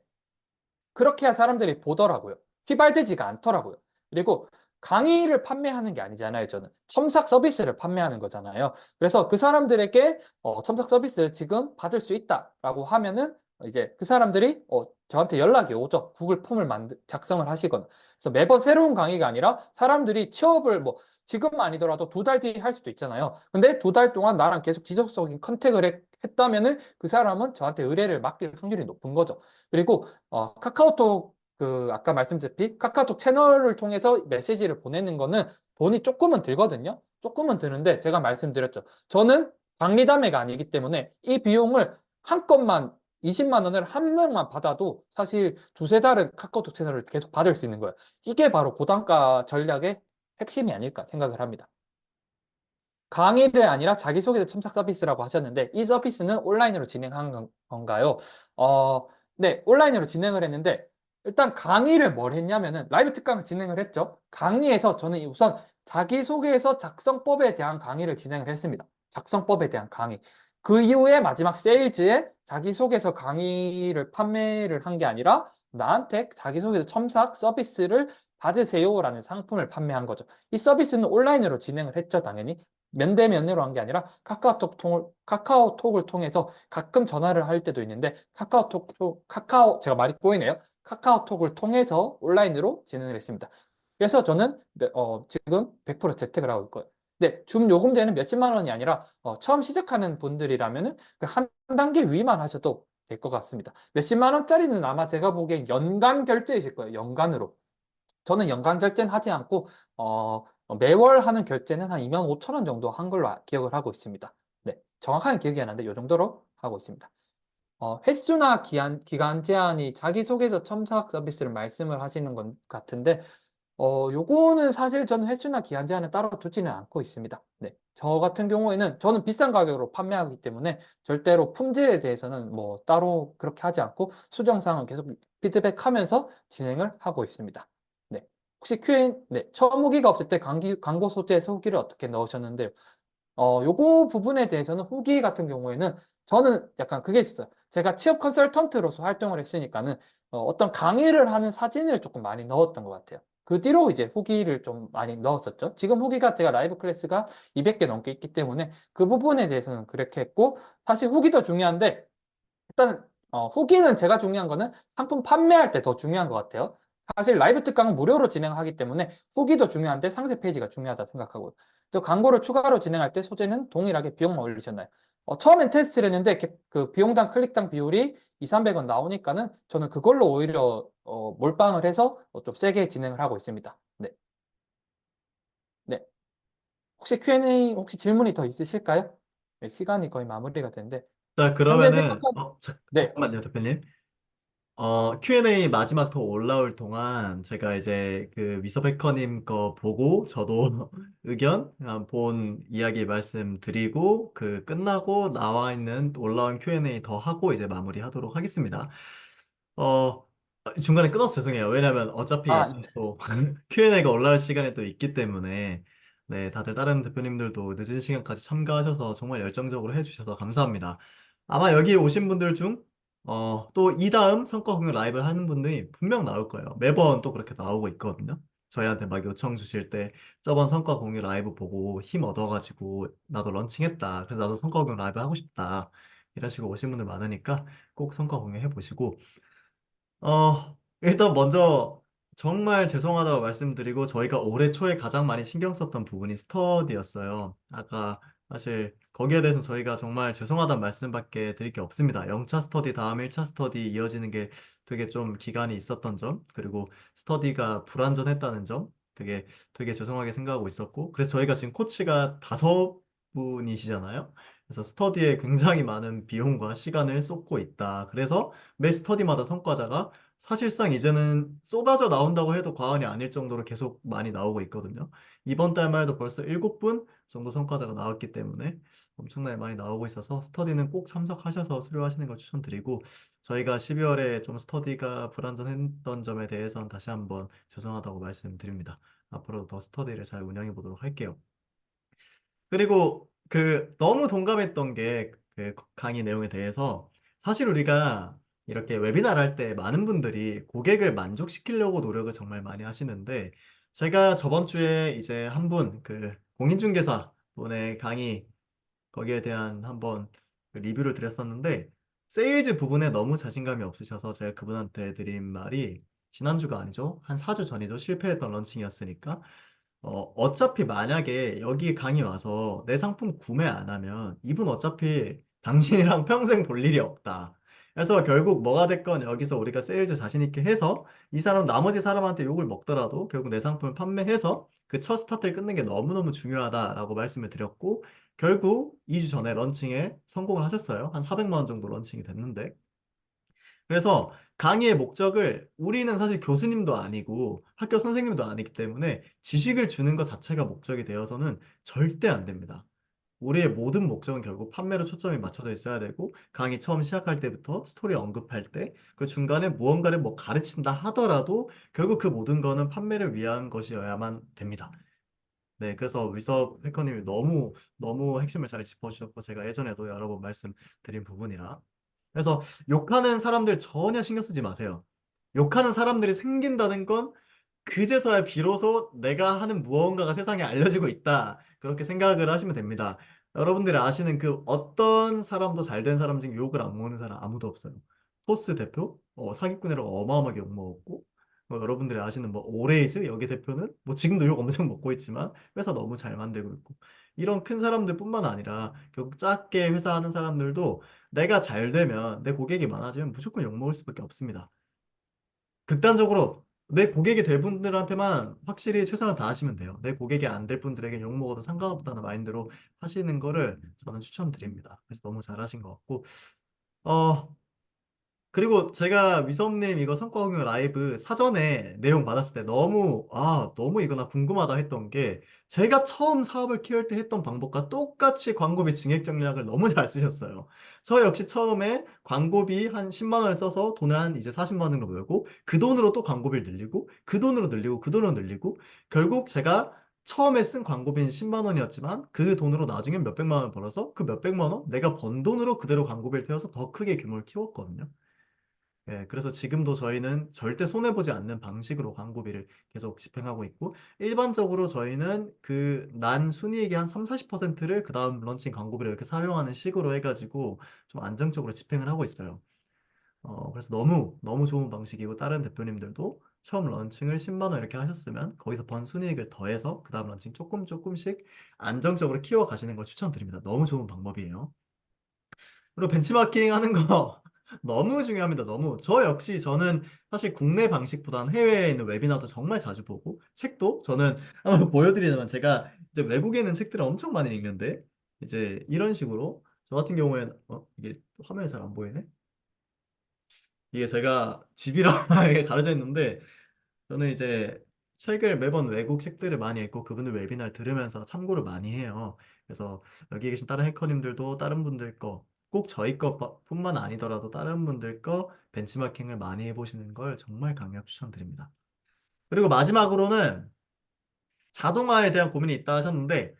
그렇게 해야 사람들이 보더라고요. 휘발되지가 않더라고요. 그리고 강의를 판매하는 게 아니잖아요, 저는. 첨삭 서비스를 판매하는 거잖아요. 그래서 그 사람들에게 첨삭 서비스 지금 받을 수 있다라고 하면은 이제 그 사람들이 저한테 연락이 오죠. 구글 폼을 작성을 하시거나. 그래서 매번 새로운 강의가 아니라 사람들이 취업을 뭐 지금 아니더라도 2달 뒤에 할 수도 있잖아요. 근데 2달 동안 나랑 계속 지속적인 컨택을 했다면은 그 사람은 저한테 의뢰를 맡길 확률이 높은 거죠. 그리고 카카오톡 아까 말씀드렸듯이 카카오톡 채널을 통해서 메시지를 보내는 거는 돈이 조금은 들거든요. 조금은 드는데 제가 말씀드렸죠. 저는 박리담회가 아니기 때문에 이 비용을 한건만 20만 원을 한 명만 받아도 사실 두세 달은 카카오톡 채널을 계속 받을 수 있는 거예요. 이게 바로 고단가 전략의 핵심이 아닐까 생각을 합니다. 강의를 아니라 자기소개서 첨삭 서비스라고 하셨는데 이 서비스는 온라인으로 진행한 건가요? 네, 온라인으로 진행을 했는데 일단 강의를 뭘 했냐면은 라이브 특강을 진행을 했죠. 강의에서 저는 우선 자기소개서 작성법에 대한 강의를 진행을 했습니다. 작성법에 대한 강의. 그 이후에 마지막 세일즈에 자기소개서 강의를 판매를 한 게 아니라 나한테 자기소개서 첨삭 서비스를 받으세요라는 상품을 판매한 거죠. 이 서비스는 온라인으로 진행을 했죠, 당연히. 면대면으로 한 게 아니라 카카오톡을 통해서 가끔 전화를 할 때도 있는데 제가 말이 꼬이네요. 카카오톡을 통해서 온라인으로 진행을 했습니다. 그래서 저는 지금 100% 재택을 하고 있고요. 근데 줌 요금제는 몇십만 원이 아니라 처음 시작하는 분들이라면은 그한 단계 위만 하셔도 될 것 같습니다. 몇십만 원짜리는 아마 제가 보기엔 연간 결제이실 거예요. 연간으로. 저는 연간 결제는 하지 않고 매월 하는 결제는 한 2만 5천 원 정도 한 걸로 기억을 하고 있습니다. 네, 정확한 기억이 안 나는데 이 정도로 하고 있습니다. 횟수나 기간 제한이 자기소개서 첨삭 서비스를 말씀을 하시는 것 같은데 요거는 사실 저는 횟수나 기한 제한을 따로 두지는 않고 있습니다. 네, 저 같은 경우에는 저는 비싼 가격으로 판매하기 때문에 절대로 품질에 대해서는 뭐 따로 그렇게 하지 않고 수정사항은 계속 피드백하면서 진행을 하고 있습니다. 네, 혹시 네, 처음 후기가 없을 때 광고 소재에서 후기를 어떻게 넣으셨는데요? 요거 부분에 대해서는 후기 같은 경우에는 저는 약간 그게 있어요. 제가 취업 컨설턴트로서 활동을 했으니까는 어떤 강의를 하는 사진을 조금 많이 넣었던 것 같아요. 그 뒤로 이제 후기를 좀 많이 넣었었죠. 지금 후기가 제가 라이브 클래스가 200개 넘게 있기 때문에 그 부분에 대해서는 그렇게 했고 사실 후기도 중요한데 일단 후기는 제가 중요한 거는 상품 판매할 때 더 중요한 것 같아요. 사실 라이브 특강은 무료로 진행하기 때문에 후기도 중요한데 상세 페이지가 중요하다 생각하고 또 광고를 추가로 진행할 때 소재는 동일하게 비용만 올리셨나요? 처음엔 테스트를 했는데 그 비용당 클릭당 비율이 2, 300원 나오니까는 저는 그걸로 오히려 몰빵을 해서 좀 세게 진행을 하고 있습니다. 네. 네. 혹시 Q&A 혹시 질문이 더 있으실까요? 네, 시간이 거의 마무리가 되는데 자, 현재 그러면은, 생각한 네. 잠깐만요, 대표님. Q&A 마지막 더 올라올 동안 제가 이제 그 미서베커님 거 보고 저도 의견, 본 이야기 말씀드리고 그 끝나고 나와 있는 올라온 Q&A 더 하고 이제 마무리하도록 하겠습니다. 어, 중간에 끊어서 죄송해요. 왜냐면 어차피 아, 또 Q&A가 올라올 시간에 또 있기 때문에 네, 다들 다른 대표님들도 늦은 시간까지 참가하셔서 정말 열정적으로 해주셔서 감사합니다. 아마 여기 오신 분들 중 또 이 다음 성과 공유 라이브 하는 분들이 분명 나올 거예요. 매번 또 그렇게 나오고 있거든요. 저희한테 막 요청 주실 때 저번 성과 공유 라이브 보고 힘 얻어가지고 나도 런칭했다. 그래서 나도 성과 공유 라이브 하고 싶다. 이런 식으로 오신 분들 많으니까 꼭 성과 공유 해보시고 일단 먼저 정말 죄송하다고 말씀드리고 저희가 올해 초에 가장 많이 신경 썼던 부분이 스터디였어요. 아까 사실 거기에 대해서는 저희가 정말 죄송하다는 말씀밖에 드릴 게 없습니다. 0차 스터디 다음 1차 스터디 이어지는 게 되게 좀 기간이 있었던 점, 그리고 스터디가 불완전했다는 점, 되게 죄송하게 생각하고 있었고, 그래서 저희가 지금 코치가 5분이시잖아요. 그래서 스터디에 굉장히 많은 비용과 시간을 쏟고 있다. 그래서 매 스터디마다 성과자가 사실상 이제는 쏟아져 나온다고 해도 과언이 아닐 정도로 계속 많이 나오고 있거든요. 이번 달만 해도 벌써 7분 정도 성과자가 나왔기 때문에 엄청나게 많이 나오고 있어서 스터디는 꼭 참석하셔서 수료하시는 걸 추천드리고, 저희가 12월에 좀 스터디가 불완전했던 점에 대해서는 다시 한번 죄송하다고 말씀드립니다. 앞으로 더 스터디를 잘 운영해 보도록 할게요. 그리고 너무 동감했던 게 그 강의 내용에 대해서, 사실 우리가 이렇게 웨비나를 할 때 많은 분들이 고객을 만족시키려고 노력을 정말 많이 하시는데, 제가 저번 주에 이제 한 분 공인중개사 분의 강의, 거기에 대한 한번 리뷰를 드렸었는데, 세일즈 부분에 너무 자신감이 없으셔서 제가 그분한테 드린 말이, 지난주가 아니죠, 한 4주 전이죠, 실패했던 런칭이었으니까, 어차피 만약에 여기 강의 와서 내 상품 구매 안 하면 이분 어차피 당신이랑 평생 볼 일이 없다. 그래서 결국 뭐가 됐건 여기서 우리가 세일즈 자신 있게 해서 이 사람 나머지 사람한테 욕을 먹더라도 결국 내 상품을 판매해서 그 첫 스타트를 끊는 게 너무너무 중요하다라고 말씀을 드렸고, 결국 2주 전에 런칭에 성공을 하셨어요. 한 400만 원 정도 런칭이 됐는데, 그래서 강의의 목적을, 우리는 사실 교수님도 아니고 학교 선생님도 아니기 때문에 지식을 주는 것 자체가 목적이 되어서는 절대 안 됩니다. 우리의 모든 목적은 결국 판매로 초점이 맞춰져 있어야 되고, 강의 처음 시작할 때부터 스토리 언급할 때, 그 중간에 무언가를 뭐 가르친다 하더라도 결국 그 모든 거는 판매를 위한 것이어야만 됩니다. 네, 그래서 위섭 해커님이 너무 너무 핵심을 잘 짚어주셨고, 제가 예전에도 여러 번 말씀드린 부분이라. 그래서 욕하는 사람들 전혀 신경 쓰지 마세요. 욕하는 사람들이 생긴다는 건 그제서야 비로소 내가 하는 무언가가 세상에 알려지고 있다, 그렇게 생각을 하시면 됩니다. 여러분들이 아시는 그 어떤 사람도 잘 된 사람 중에 욕을 안 먹는 사람 아무도 없어요. 포스 대표 사기꾼이라고 어마어마하게 욕 먹었고, 여러분들이 아시는 뭐 오레이즈 여기 대표는 뭐 지금도 욕 엄청 먹고 있지만 회사 너무 잘 만들고 있고, 이런 큰 사람들뿐만 아니라 결국 작게 회사 하는 사람들도 내가 잘 되면, 내 고객이 많아지면 무조건 욕 먹을 수밖에 없습니다. 극단적으로 내 고객이 될 분들한테만 확실히 최선을 다하시면 돼요. 내 고객이 안 될 분들에게 욕 먹어도 상관없다는 마인드로 하시는 거를 저는 추천드립니다. 그래서 너무 잘하신 것 같고, 어, 그리고 제가 위섭님 이거 성과 공유 라이브 사전에 내용 받았을 때 너무 이거 나 궁금하다 했던 게, 제가 처음 사업을 키울 때 했던 방법과 똑같이 광고비 증액 전략을 너무 잘 쓰셨어요. 저 역시 처음에 광고비 한 10만 원을 써서 돈을 한 이제 40만 원 정도 벌고, 그 돈으로 또 광고비를 늘리고, 그 돈으로 늘리고, 그 돈으로 늘리고, 결국 제가 처음에 쓴 광고비는 10만 원이었지만 그 돈으로 나중에 몇백만 원을 벌어서 그 몇백만 원 내가 번 돈으로 그대로 광고비를 태워서 더 크게 규모를 키웠거든요. 예, 그래서 지금도 저희는 절대 손해보지 않는 방식으로 광고비를 계속 집행하고 있고, 일반적으로 저희는 그 난 순이익의 한 3, 40%를 그 다음 런칭 광고비를 이렇게 사용하는 식으로 해가지고 좀 안정적으로 집행을 하고 있어요. 그래서 너무, 너무 좋은 방식이고, 다른 대표님들도 처음 런칭을 10만 원 이렇게 하셨으면 거기서 번 순이익을 더해서 그 다음 런칭 조금 조금씩 안정적으로 키워가시는 걸 추천드립니다. 너무 좋은 방법이에요. 그리고 벤치마킹 하는 거 너무 중요합니다. 너무. 저 역시 저는 사실 국내 방식보다는 해외에 있는 웨비나도 정말 자주 보고, 책도 저는 한번 보여드리자면, 제가 이제 외국에 있는 책들을 엄청 많이 읽는데, 이제 이런 식으로 저 같은 경우에는 이게 화면이 잘 안 보이네. 이게 제가 집이라 이게 가려져 있는데, 저는 이제 책을 매번 외국 책들을 많이 읽고 그분들 웨비나를 들으면서 참고를 많이 해요. 그래서 여기 계신 다른 해커님들도 다른 분들 거, 꼭 저희 것뿐만 아니더라도 다른 분들 거 벤치마킹을 많이 해보시는 걸 정말 강력 추천드립니다. 그리고 마지막으로는 자동화에 대한 고민이 있다 하셨는데,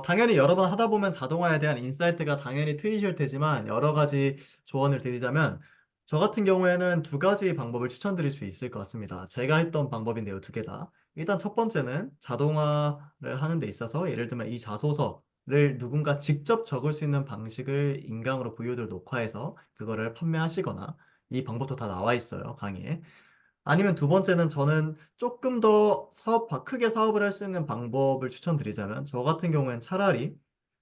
당연히 여러 번 하다 보면 자동화에 대한 인사이트가 당연히 트이실 테지만, 여러 가지 조언을 드리자면, 저 같은 경우에는 두 가지 방법을 추천드릴 수 있을 것 같습니다. 제가 했던 방법인데요, 두 개 다. 일단 첫 번째는 자동화를 하는 데 있어서, 예를 들면 이 자소서를 누군가 직접 적을 수 있는 방식을 인강으로 VOD를 녹화해서 그거를 판매하시거나, 이 방법도 다 나와 있어요, 강의에. 아니면 두 번째는, 저는 조금 더 크게 사업을 할 수 있는 방법을 추천드리자면, 저 같은 경우엔 차라리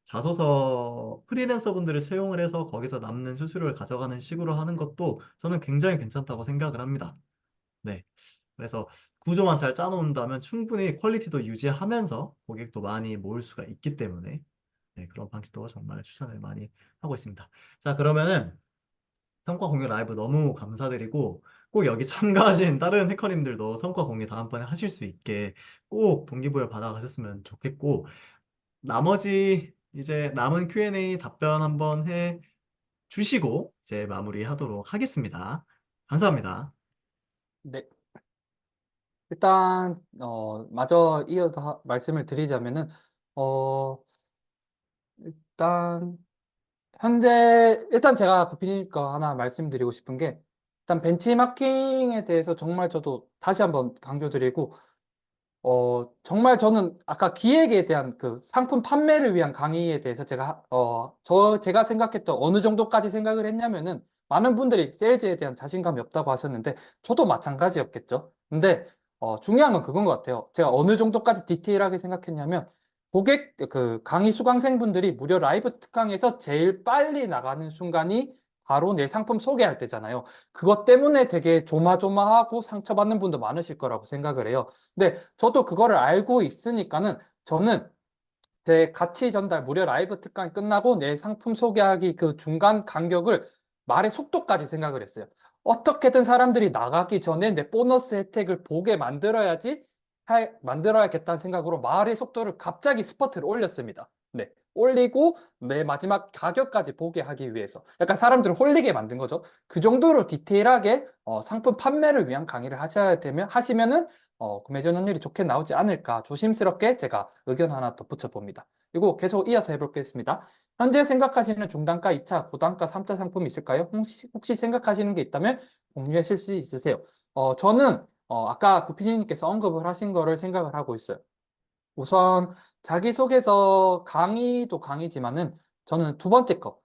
자소서 프리랜서 분들을 채용을 해서 거기서 남는 수수료를 가져가는 식으로 하는 것도 저는 굉장히 괜찮다고 생각을 합니다. 네. 그래서 구조만 잘 짜놓는다면 충분히 퀄리티도 유지하면서 고객도 많이 모을 수가 있기 때문에 네, 그런 방식도 정말 추천을 많이 하고 있습니다. 자, 그러면은 성과 공유 라이브 너무 감사드리고 꼭 여기 참가하신 다른 해커님들도 성과 공유 다음번에 하실 수 있게 꼭 동기부여 받아가셨으면 좋겠고 나머지 이제 남은 Q&A 답변 한번 해 주시고 이제 마무리하도록 하겠습니다. 감사합니다. 네. 일단 마저 이어서 말씀을 드리자면은 어 일단 현재 일단 제가 구피님 거 하나 말씀드리고 싶은 게 일단 벤치마킹에 대해서 정말 저도 다시 한번 강조드리고 정말 저는 아까 기획에 대한 그 상품 판매를 위한 강의에 대해서 제가 생각했던 어느 정도까지 생각을 했냐면은 많은 분들이 세일즈에 대한 자신감이 없다고 하셨는데 저도 마찬가지였겠죠. 근데 중요한 건 그건 것 같아요. 제가 어느 정도까지 디테일하게 생각했냐면 고객 그 강의 수강생분들이 무료 라이브 특강에서 제일 빨리 나가는 순간이 바로 내 상품 소개할 때잖아요. 그것 때문에 되게 조마조마하고 상처받는 분도 많으실 거라고 생각을 해요. 근데 저도 그거를 알고 있으니까는 저는 제 가치 전달 무료 라이브 특강이 끝나고 내 상품 소개하기 그 중간 간격을 말의 속도까지 생각을 했어요. 어떻게든 사람들이 나가기 전에 내 보너스 혜택을 보게 만들어야겠다는 생각으로 말의 속도를 갑자기 스퍼트를 올렸습니다. 네. 올리고 내 마지막 가격까지 보게 하기 위해서 약간 사람들을 홀리게 만든 거죠. 그 정도로 디테일하게 상품 판매를 위한 강의를 하시면은 구매 전환율이 좋게 나오지 않을까 조심스럽게 제가 의견 하나 더 붙여봅니다. 그리고 계속 이어서 해보겠습니다. 현재 생각하시는 중단가 2차, 고단가 3차 상품이 있을까요? 혹시 생각하시는 게 있다면 공유하실 수 있으세요? 저는 아까 구피디님께서 언급을 하신 거를 생각을 하고 있어요. 우선 자기소개서 강의도 강의지만은 저는 두 번째 거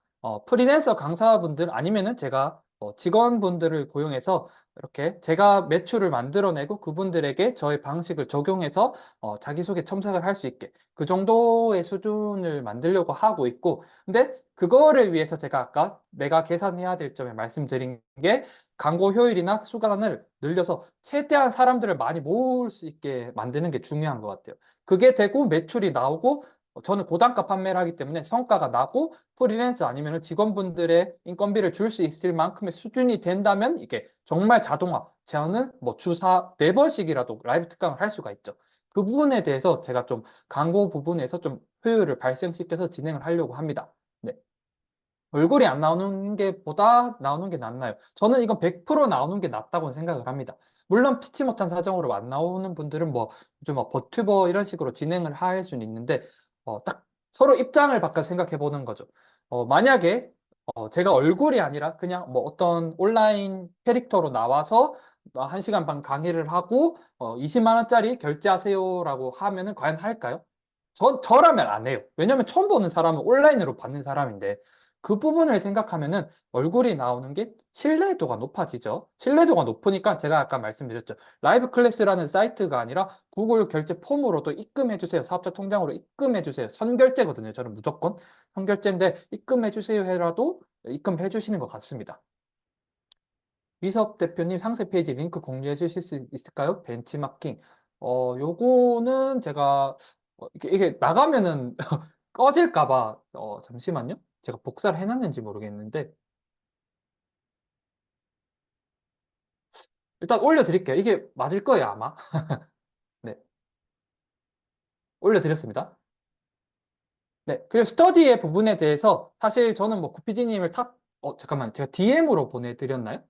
프리랜서 강사분들 아니면은 제가 직원분들을 고용해서 이렇게 제가 매출을 만들어내고 그분들에게 저의 방식을 적용해서 자기소개 첨삭을 할 수 있게 그 정도의 수준을 만들려고 하고 있고 근데 그거를 위해서 제가 아까 내가 계산해야 될 점에 말씀드린 게 광고 효율이나 수간을 늘려서 최대한 사람들을 많이 모을 수 있게 만드는 게 중요한 것 같아요. 그게 되고 매출이 나오고 저는 고단가 판매를 하기 때문에 성과가 나고 프리랜서 아니면 직원분들의 인건비를 줄 수 있을 만큼의 수준이 된다면 이게 정말 자동화. 저는 뭐 주사 4번씩이라도 라이브 특강을 할 수가 있죠. 그 부분에 대해서 제가 좀 광고 부분에서 좀 효율을 발생시켜서 진행을 하려고 합니다. 네. 얼굴이 안 나오는 게 보다 나오는 게 낫나요? 저는 이건 100% 나오는 게 낫다고 생각을 합니다. 물론 피치 못한 사정으로 안 나오는 분들은 뭐 좀 버튜버 이런 식으로 진행을 할 수는 있는데 딱 서로 입장을 바꿔 생각해 보는 거죠. 만약에 제가 얼굴이 아니라 그냥 뭐 어떤 온라인 캐릭터로 나와서 1시간 반 강의를 하고 20만 원짜리 결제하세요라고 하면은 과연 할까요? 저라면 안 해요. 왜냐면 처음 보는 사람은 온라인으로 받는 사람인데 그 부분을 생각하면은 얼굴이 나오는 게 신뢰도가 높아지죠. 신뢰도가 높으니까 제가 아까 말씀드렸죠. 라이브 클래스라는 사이트가 아니라 구글 결제 폼으로도 입금해 주세요. 사업자 통장으로 입금해 주세요. 선결제거든요. 저는 무조건 선결제인데 입금해 주세요 해라도 입금해 주시는 것 같습니다. 이섭 대표님 상세 페이지 링크 공유해 주실 수 있을까요? 벤치마킹. 요거는 제가 이게 나가면은 꺼질까 봐 잠시만요. 제가 복사를 해놨는지 모르겠는데 일단 올려드릴게요. 이게 맞을 거예요, 아마. 네, 올려드렸습니다. 네, 그리고 스터디의 부분에 대해서 사실 저는 뭐 구피디님을 잠깐만, 제가 DM으로 보내드렸나요?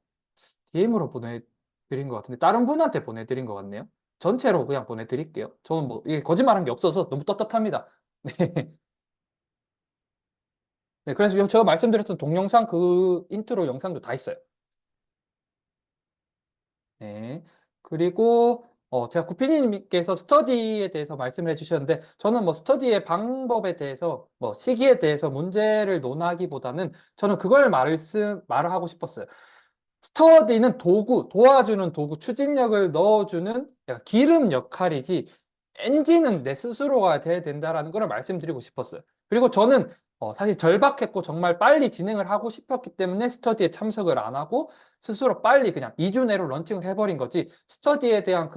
DM으로 보내드린 것 같은데 다른 분한테 보내드린 것 같네요. 전체로 그냥 보내드릴게요. 저는 뭐 이게 거짓말한 게 없어서 너무 떳떳합니다. 네. 네, 그래서 제가 말씀드렸던 동영상 그 인트로 영상도 다 있어요. 네. 그리고 제가 구피디님께서 스터디에 대해서 말씀을 해주셨는데 저는 뭐 스터디의 방법에 대해서 뭐 시기에 대해서 문제를 논하기보다는 저는 그걸 말을 하고 싶었어요. 스터디는 도구, 도와주는 도구, 추진력을 넣어주는 약간 기름 역할이지 엔진은 내 스스로가 돼야 된다라는 걸 말씀드리고 싶었어요. 그리고 저는 사실 절박했고 정말 빨리 진행을 하고 싶었기 때문에 스터디에 참석을 안 하고 스스로 빨리 그냥 2주 내로 런칭을 해버린 거지 스터디에 대한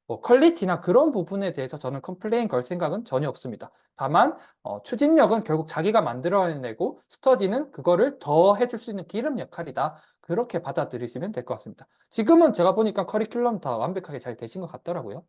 뭐 퀄리티나 그런 부분에 대해서 저는 컴플레인 걸 생각은 전혀 없습니다. 다만 추진력은 결국 자기가 만들어내고 스터디는 그거를 더 해줄 수 있는 기름 역할이다. 그렇게 받아들이시면 될 것 같습니다. 지금은 제가 보니까 커리큘럼 다 완벽하게 잘 되신 것 같더라고요.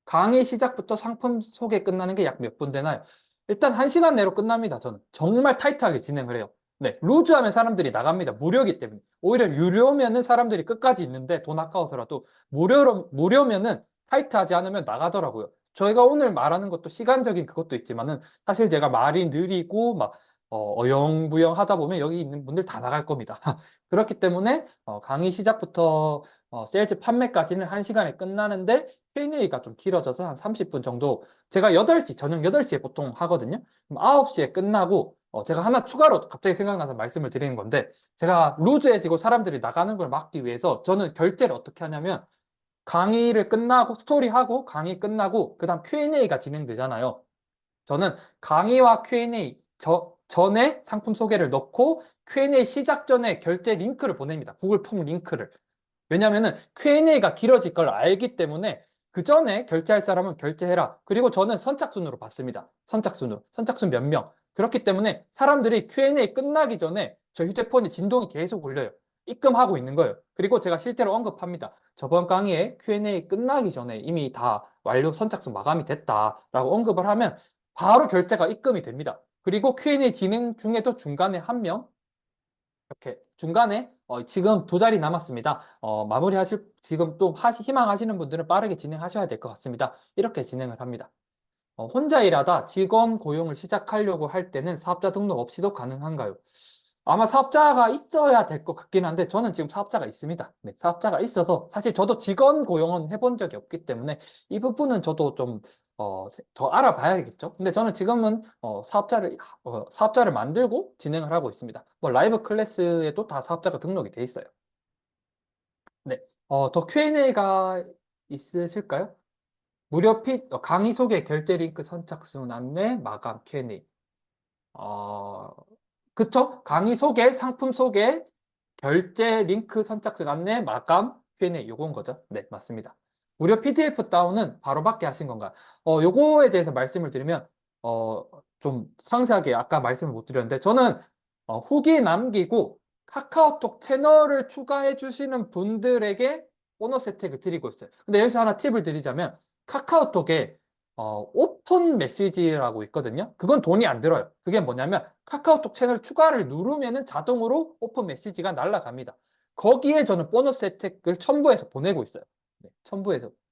강의 시작부터 상품 소개 끝나는 게 약 몇 분 되나요? 일단 1시간 내로 끝납니다. 저는 정말 타이트하게 진행을 해요. 네, 루즈하면 사람들이 나갑니다. 무료이기 때문에. 오히려 유료면은 사람들이 끝까지 있는데 돈 아까워서라도 무료면은 타이트하지 않으면 나가더라고요. 저희가 오늘 말하는 것도 시간적인 그것도 있지만은 사실 제가 말이 느리고 막 어영부영 하다 보면 여기 있는 분들 다 나갈 겁니다. 그렇기 때문에 강의 시작부터 세일즈 판매까지는 1시간에 끝나는데 Q&A가 좀 길어져서 한 30분 정도 제가 8시, 저녁 8시에 보통 하거든요. 그럼 9시에 끝나고 제가 하나 추가로 갑자기 생각나서 말씀을 드리는 건데 제가 루즈해지고 사람들이 나가는 걸 막기 위해서 저는 결제를 어떻게 하냐면 강의를 끝나고 스토리하고 강의 끝나고 그다음 Q&A가 진행되잖아요. 저는 강의와 Q&A 전에 상품 소개를 넣고 Q&A 시작 전에 결제 링크를 보냅니다. 구글 폼 링크를. 왜냐면은 Q&A가 길어질 걸 알기 때문에 그 전에 결제할 사람은 결제해라. 그리고 저는 선착순으로 받습니다. 선착순으로. 선착순 몇 명. 그렇기 때문에 사람들이 Q&A 끝나기 전에 저 휴대폰에 진동이 계속 울려요. 입금하고 있는 거예요. 그리고 제가 실제로 언급합니다. 저번 강의에 Q&A 끝나기 전에 이미 다 완료 선착순 마감이 됐다라고 언급을 하면 바로 결제가 입금이 됩니다. 그리고 Q&A 진행 중에도 중간에 한 명, 이렇게 중간에 지금 2자리 남았습니다. 마무리하실 지금 또 희망하시는 분들은 빠르게 진행하셔야 될 것 같습니다. 이렇게 진행을 합니다. 혼자 일하다 직원 고용을 시작하려고 할 때는 사업자 등록 없이도 가능한가요? 아마 사업자가 있어야 될 것 같긴 한데 저는 지금 사업자가 있습니다. 네, 사업자가 있어서 사실 저도 직원 고용은 해본 적이 없기 때문에 이 부분은 저도 좀 더 알아봐야겠죠. 근데 저는 지금은 사업자를 만들고 진행을 하고 있습니다. 뭐 라이브 클래스에도 다 사업자가 등록이 돼 있어요. 네, 더 Q&A가 있으실까요? 강의 소개, 결제 링크 선착순 안내, 마감 Q&A. 어, 그쵸? 강의 소개, 상품 소개, 결제 링크 선착순 안내, 마감 Q&A 요건 거죠. 네, 맞습니다. 무료 PDF 다운은 바로 받게 하신 건가요? 요거에 대해서 말씀을 드리면 어, 좀 상세하게 아까 말씀을 못 드렸는데 저는 후기 남기고 카카오톡 채널을 추가해 주시는 분들에게 보너스 혜택을 드리고 있어요. 근데 여기서 하나 팁을 드리자면 카카오톡에 오픈 메시지라고 있거든요. 그건 돈이 안 들어요. 그게 뭐냐면 카카오톡 채널 추가를 누르면은 자동으로 오픈 메시지가 날아갑니다. 거기에 저는 보너스 혜택을 첨부해서 보내고 있어요. 네,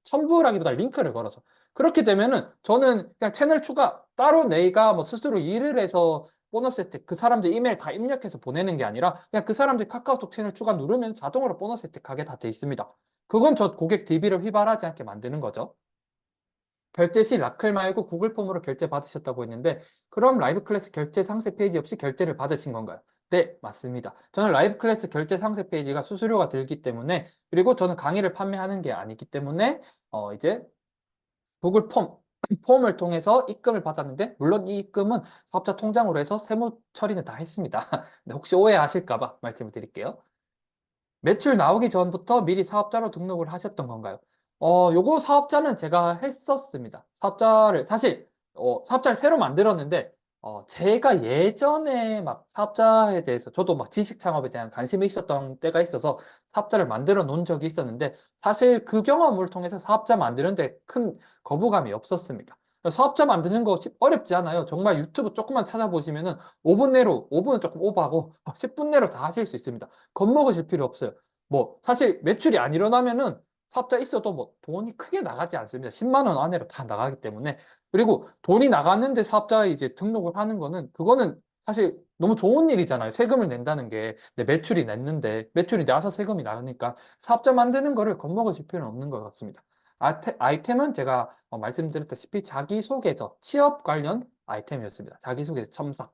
첨부라기보다 링크를 걸어서. 그렇게 되면은 저는 그냥 채널 추가 따로 내가 뭐 스스로 일을 해서 보너스 혜택 그 사람들 이메일 다 입력해서 보내는 게 아니라 그냥 그 사람들 카카오톡 채널 추가 누르면 자동으로 보너스 혜택 가게 다 돼 있습니다. 그건 저 고객 DB를 휘발하지 않게 만드는 거죠. 결제 시 라클 말고 구글 폼으로 결제 받으셨다고 했는데 그럼 라이브 클래스 결제 상세 페이지 없이 결제를 받으신 건가요? 네, 맞습니다. 저는 라이브 클래스 결제 상세 페이지가 수수료가 들기 때문에 그리고 저는 강의를 판매하는 게 아니기 때문에 이제 구글 폼을 통해서 입금을 받았는데 물론 이 입금은 사업자 통장으로 해서 세무 처리는 다 했습니다. 네, 혹시 오해하실까 봐 말씀을 드릴게요. 매출 나오기 전부터 미리 사업자로 등록을 하셨던 건가요? 요거 사업자는 제가 했었습니다. 사업자를 새로 만들었는데, 제가 예전에 막 사업자에 대해서, 저도 막 지식 창업에 대한 관심이 있었던 때가 있어서 사업자를 만들어 놓은 적이 있었는데, 사실 그 경험을 통해서 사업자 만드는데 큰 거부감이 없었습니다. 사업자 만드는 거 어렵지 않아요. 정말 유튜브 조금만 찾아보시면은 5분 내로, 5분은 조금 오버하고 10분 내로 다 하실 수 있습니다. 겁먹으실 필요 없어요. 뭐 사실 매출이 안 일어나면은 사업자 있어도 뭐 돈이 크게 나가지 않습니다. 10만 원 안으로 다 나가기 때문에. 그리고 돈이 나갔는데 사업자에 이제 등록을 하는 거는 그거는 사실 너무 좋은 일이잖아요. 세금을 낸다는 게. 내 매출이 냈는데 매출이 나서 세금이 나오니까 사업자 만드는 거를 겁먹으실 필요는 없는 것 같습니다. 아이템은 제가 말씀드렸다시피 자기소개서, 취업 관련 아이템이었습니다. 자기소개서 첨삭.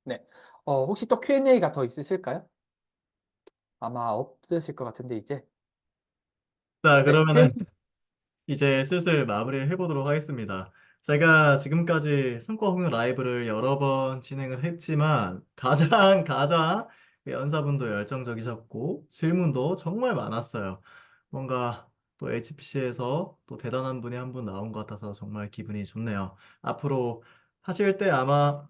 네. 혹시 또 Q&A가 더 있으실까요? 아마 없으실 것 같은데 이제 자, 네, 그러면은 이제 슬슬 마무리를 해보도록 하겠습니다. 제가 지금까지 성과 공유 라이브를 여러 번 진행을 했지만 가장 연사분도 열정적이셨고 질문도 정말 많았어요. 뭔가 또 HPC에서 또 대단한 분이 한 분 나온 것 같아서 정말 기분이 좋네요. 앞으로 하실 때 아마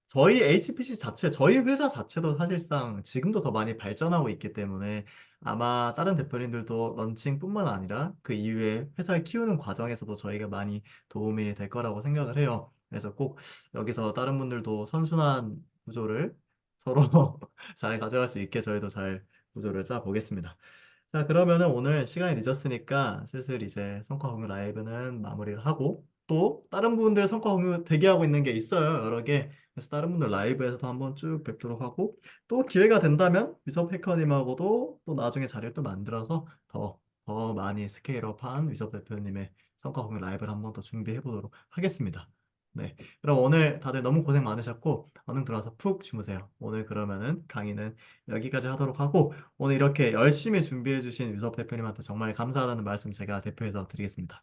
저희 HPC 자체, 저희 회사 자체도 사실상 지금도 더 많이 발전하고 있기 때문에 아마 다른 대표님들도 런칭뿐만 아니라 그 이후에 회사를 키우는 과정에서도 저희가 많이 도움이 될 거라고 생각을 해요. 그래서 꼭 여기서 다른 분들도 선순환 구조를 서로 잘 가져갈 수 있게 저희도 잘 구조를 짜 보겠습니다. 자, 그러면은 오늘 시간이 늦었으니까 슬슬 이제 성과 공유 라이브는 마무리를 하고 또 다른 분들 성과 공유 대기하고 있는 게 있어요. 여러 개. 그래서 다른 분들 라이브에서도 한번 쭉 뵙도록 하고 또 기회가 된다면 위섭 해커님하고도 또 나중에 자리를 또 만들어서 더 많이 스케일업한 위섭 대표님의 성과 공유 라이브를 한번 더 준비해 보도록 하겠습니다. 네. 그럼 오늘 다들 너무 고생 많으셨고 얼른 들어와서 푹 주무세요. 오늘 그러면은 강의는 여기까지 하도록 하고 오늘 이렇게 열심히 준비해 주신 유섭 대표님한테 정말 감사하다는 말씀 제가 대표해서 드리겠습니다.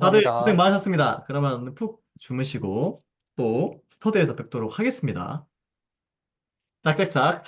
다들 고생 감사합니다. 많으셨습니다. 그러면 오늘 푹 주무시고 또 스터디에서 뵙도록 하겠습니다. 짝짝짝.